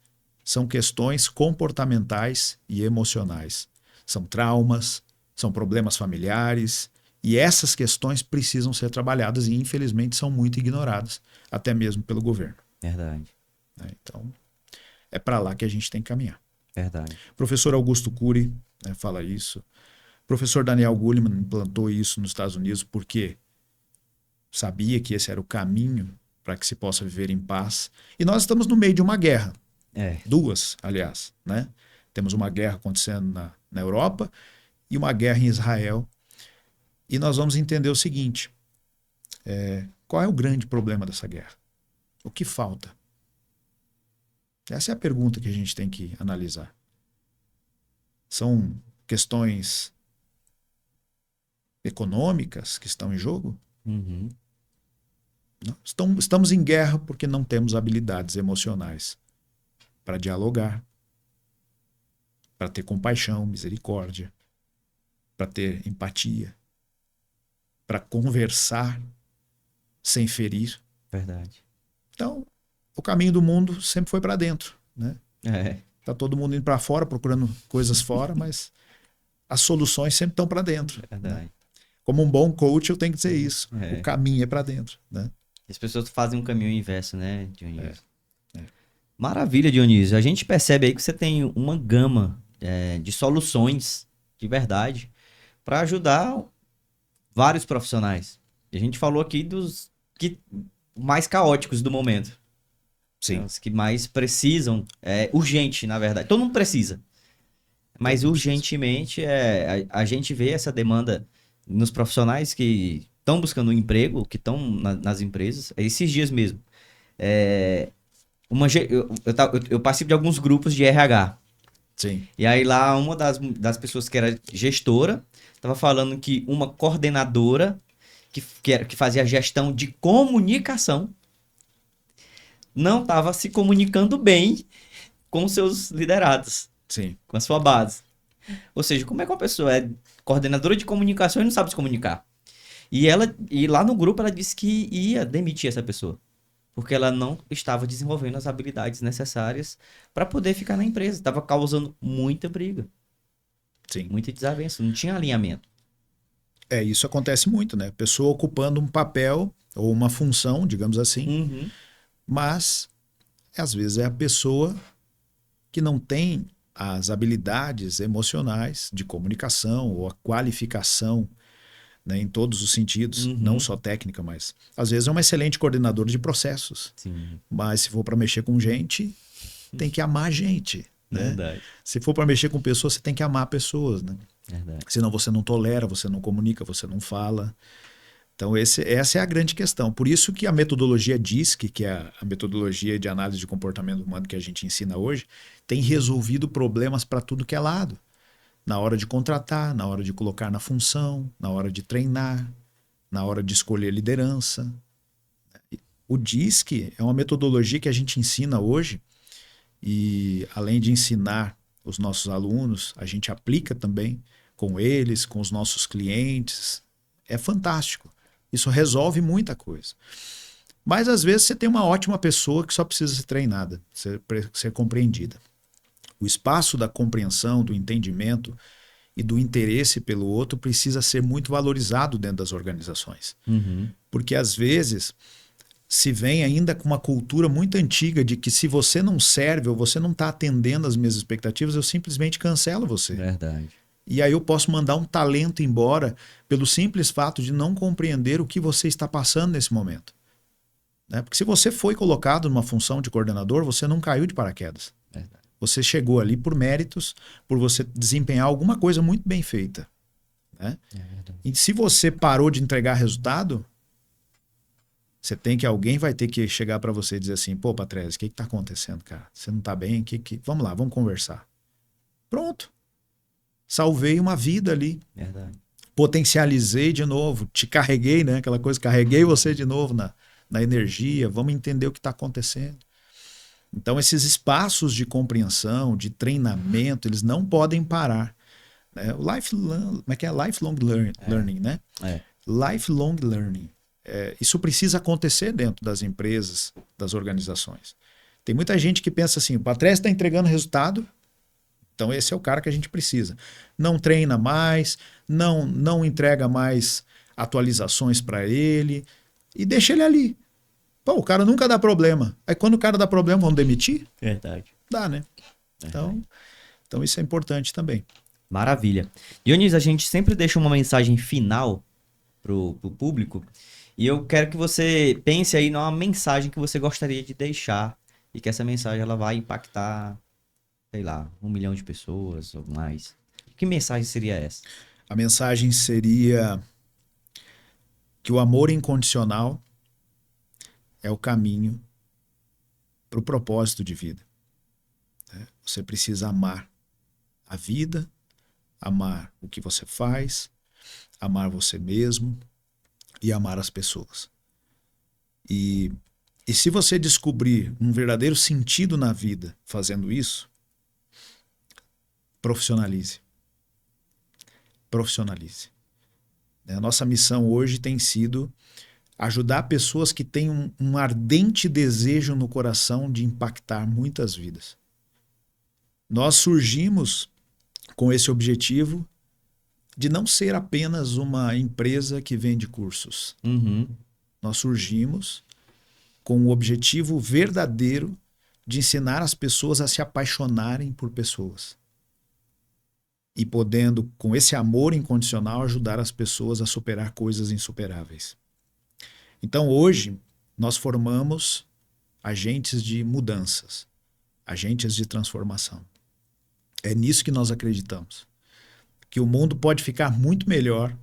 são questões comportamentais e emocionais. São traumas, são problemas familiares, e essas questões precisam ser trabalhadas e, infelizmente, são muito ignoradas, até mesmo pelo governo. Verdade. Então, é para lá que a gente tem que caminhar. Verdade. Professor Augusto Cury, né, fala isso. Professor Daniel Goleman implantou isso nos Estados Unidos porque sabia que esse era o caminho para que se possa viver em paz. E nós estamos no meio de uma guerra. Duas, aliás. Né? Temos uma guerra acontecendo na Europa e uma guerra em Israel. E nós vamos entender o seguinte, qual é o grande problema dessa guerra? O que falta? Essa é a pergunta que a gente tem que analisar. São questões econômicas que estão em jogo? Uhum. Não. Estamos em guerra porque não temos habilidades emocionais para dialogar, para ter compaixão, misericórdia, para ter empatia, para conversar sem ferir. Verdade. Então, o caminho do mundo sempre foi para dentro, né? É, Tá todo mundo indo para fora, procurando coisas fora, mas as soluções sempre estão para dentro, né? verdade. Como um bom coach, eu tenho que dizer isso. É. O caminho é para dentro, né? As pessoas fazem um caminho inverso, né, Dionísio? É. Maravilha, Dionísio. A gente percebe aí que você tem uma gama de soluções de verdade para ajudar vários profissionais. E a gente falou aqui dos que mais caóticos do momento, né? Sim. Os que mais precisam, urgente, na verdade. Todo mundo precisa, mas Todo mundo precisa. urgentemente a gente vê essa demanda nos profissionais que estão buscando um emprego, que estão nas empresas. Esses dias mesmo. Eu participo de alguns grupos de RH. Sim. E aí lá uma das pessoas que era gestora estava falando que uma coordenadora que fazia a gestão de comunicação não estava se comunicando bem com seus liderados, Sim. com a sua base. Ou seja, como é que uma pessoa é coordenadora de comunicação e não sabe se comunicar? E lá no grupo ela disse que ia demitir essa pessoa, porque ela não estava desenvolvendo as habilidades necessárias para poder ficar na empresa. Estava causando muita briga, Sim. muita desavença, não tinha alinhamento. Isso acontece muito, né? Pessoa ocupando um papel ou uma função, digamos assim, Uhum. mas às vezes é a pessoa que não tem as habilidades emocionais de comunicação ou a qualificação, né, em todos os sentidos, Uhum. não só técnica, mas às vezes é uma excelente coordenadora de processos, Sim, mas se for para mexer com gente, tem que amar gente, né? verdade, Se for para mexer com pessoas, você tem que amar pessoas, né? verdade. Senão você não tolera, você não comunica, você não fala. Então essa é a grande questão. Por isso que a metodologia DISC, que é a metodologia de análise de comportamento humano que a gente ensina hoje, tem resolvido problemas para tudo que é lado. Na hora de contratar, na hora de colocar na função, na hora de treinar, na hora de escolher liderança. O DISC é uma metodologia que a gente ensina hoje e, além de ensinar os nossos alunos, a gente aplica também com eles, com os nossos clientes. É fantástico. Isso resolve muita coisa. Mas às vezes você tem uma ótima pessoa que só precisa ser treinada, ser compreendida. O espaço da compreensão, do entendimento e do interesse pelo outro precisa ser muito valorizado dentro das organizações. Uhum. Porque às vezes se vem ainda com uma cultura muito antiga de que se você não serve ou você não está atendendo às minhas expectativas, eu simplesmente cancelo você. Verdade. E aí eu posso mandar um talento embora pelo simples fato de não compreender o que você está passando nesse momento. Né? Porque se você foi colocado numa função de coordenador, você não caiu de paraquedas. Verdade. Você chegou ali por méritos, por você desempenhar alguma coisa muito bem feita. Né? E se você parou de entregar resultado, alguém vai ter que chegar para você e dizer assim, pô, Patrese, o que está acontecendo, cara? Você não está bem? Vamos lá, vamos conversar. Pronto. Salvei uma vida ali. Verdade. Potencializei de novo, te carreguei, né? Aquela coisa, carreguei você de novo na energia, vamos entender o que está acontecendo. Então, esses espaços de compreensão, de treinamento, eles não podem parar. Né? O lifelong learning, né? Lifelong learning. Isso precisa acontecer dentro das empresas, das organizações. Tem muita gente que pensa assim, o Patrese está entregando resultado, então esse é o cara que a gente precisa. Não treina mais, não entrega mais atualizações para ele e deixa ele ali. Pô, o cara nunca dá problema. Aí quando o cara dá problema, vão demitir? Verdade. Dá, né? Então isso é importante também. Maravilha. Dionísio, a gente sempre deixa uma mensagem final pro público e eu quero que você pense aí numa mensagem que você gostaria de deixar e que essa mensagem ela vai impactar, sei lá, 1 milhão de pessoas ou mais. Que mensagem seria essa? A mensagem seria que o amor incondicional é o caminho para o propósito de vida. Né? Você precisa amar a vida, amar o que você faz, amar você mesmo e amar as pessoas. E se você descobrir um verdadeiro sentido na vida fazendo isso, profissionalize. Profissionalize. A nossa missão hoje tem sido ajudar pessoas que têm um ardente desejo no coração de impactar muitas vidas. Nós surgimos com esse objetivo de não ser apenas uma empresa que vende cursos. Uhum. Nós surgimos com o objetivo verdadeiro de ensinar as pessoas a se apaixonarem por pessoas. E podendo, com esse amor incondicional, ajudar as pessoas a superar coisas insuperáveis. Então, hoje, nós formamos agentes de mudanças, agentes de transformação. É nisso que nós acreditamos. Que o mundo pode ficar muito melhor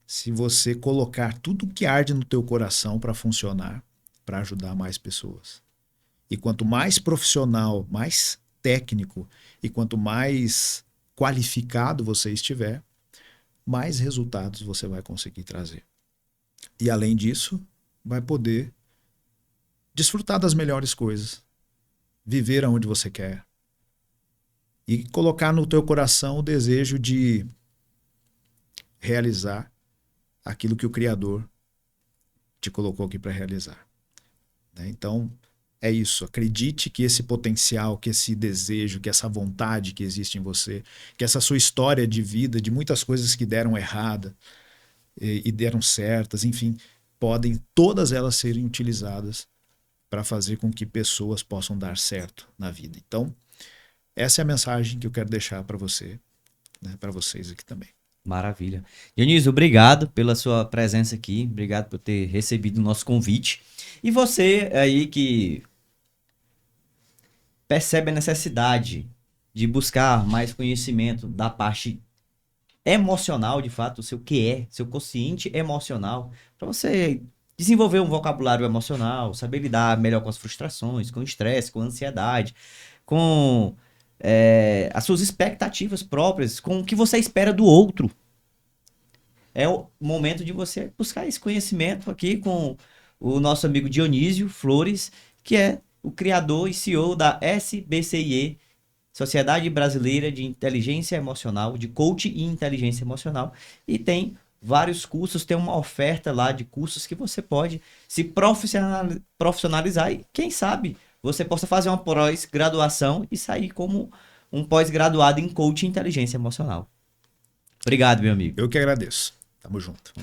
se você colocar tudo que arde no teu coração para funcionar, para ajudar mais pessoas. E quanto mais profissional, mais técnico e quanto mais qualificado você estiver, mais resultados você vai conseguir trazer. E além disso, vai poder desfrutar das melhores coisas, viver aonde você quer e colocar no teu coração o desejo de realizar aquilo que o Criador te colocou aqui para realizar. Então, é isso. Acredite que esse potencial, que esse desejo, que essa vontade que existe em você, que essa sua história de vida, de muitas coisas que deram errada e deram certas, enfim, podem todas elas serem utilizadas para fazer com que pessoas possam dar certo na vida. Então, essa é a mensagem que eu quero deixar para você, né, para vocês aqui também. Maravilha. Dionísio, obrigado pela sua presença aqui, obrigado por ter recebido o nosso convite. E você aí que percebe a necessidade de buscar mais conhecimento da parte emocional, de fato, o seu QE, seu quociente emocional, para você desenvolver um vocabulário emocional, saber lidar melhor com as frustrações, com o estresse, com a ansiedade, com as suas expectativas próprias, com o que você espera do outro. É o momento de você buscar esse conhecimento aqui com o nosso amigo Dionísio Flores, que é o criador e CEO da SBCIE, Sociedade Brasileira de Inteligência Emocional, de Coaching e Inteligência Emocional, e tem vários cursos, tem uma oferta lá de cursos que você pode se profissionalizar e, quem sabe, você possa fazer uma pós-graduação e sair como um pós-graduado em Coaching e Inteligência Emocional. Obrigado, meu amigo. Eu que agradeço. Tamo junto.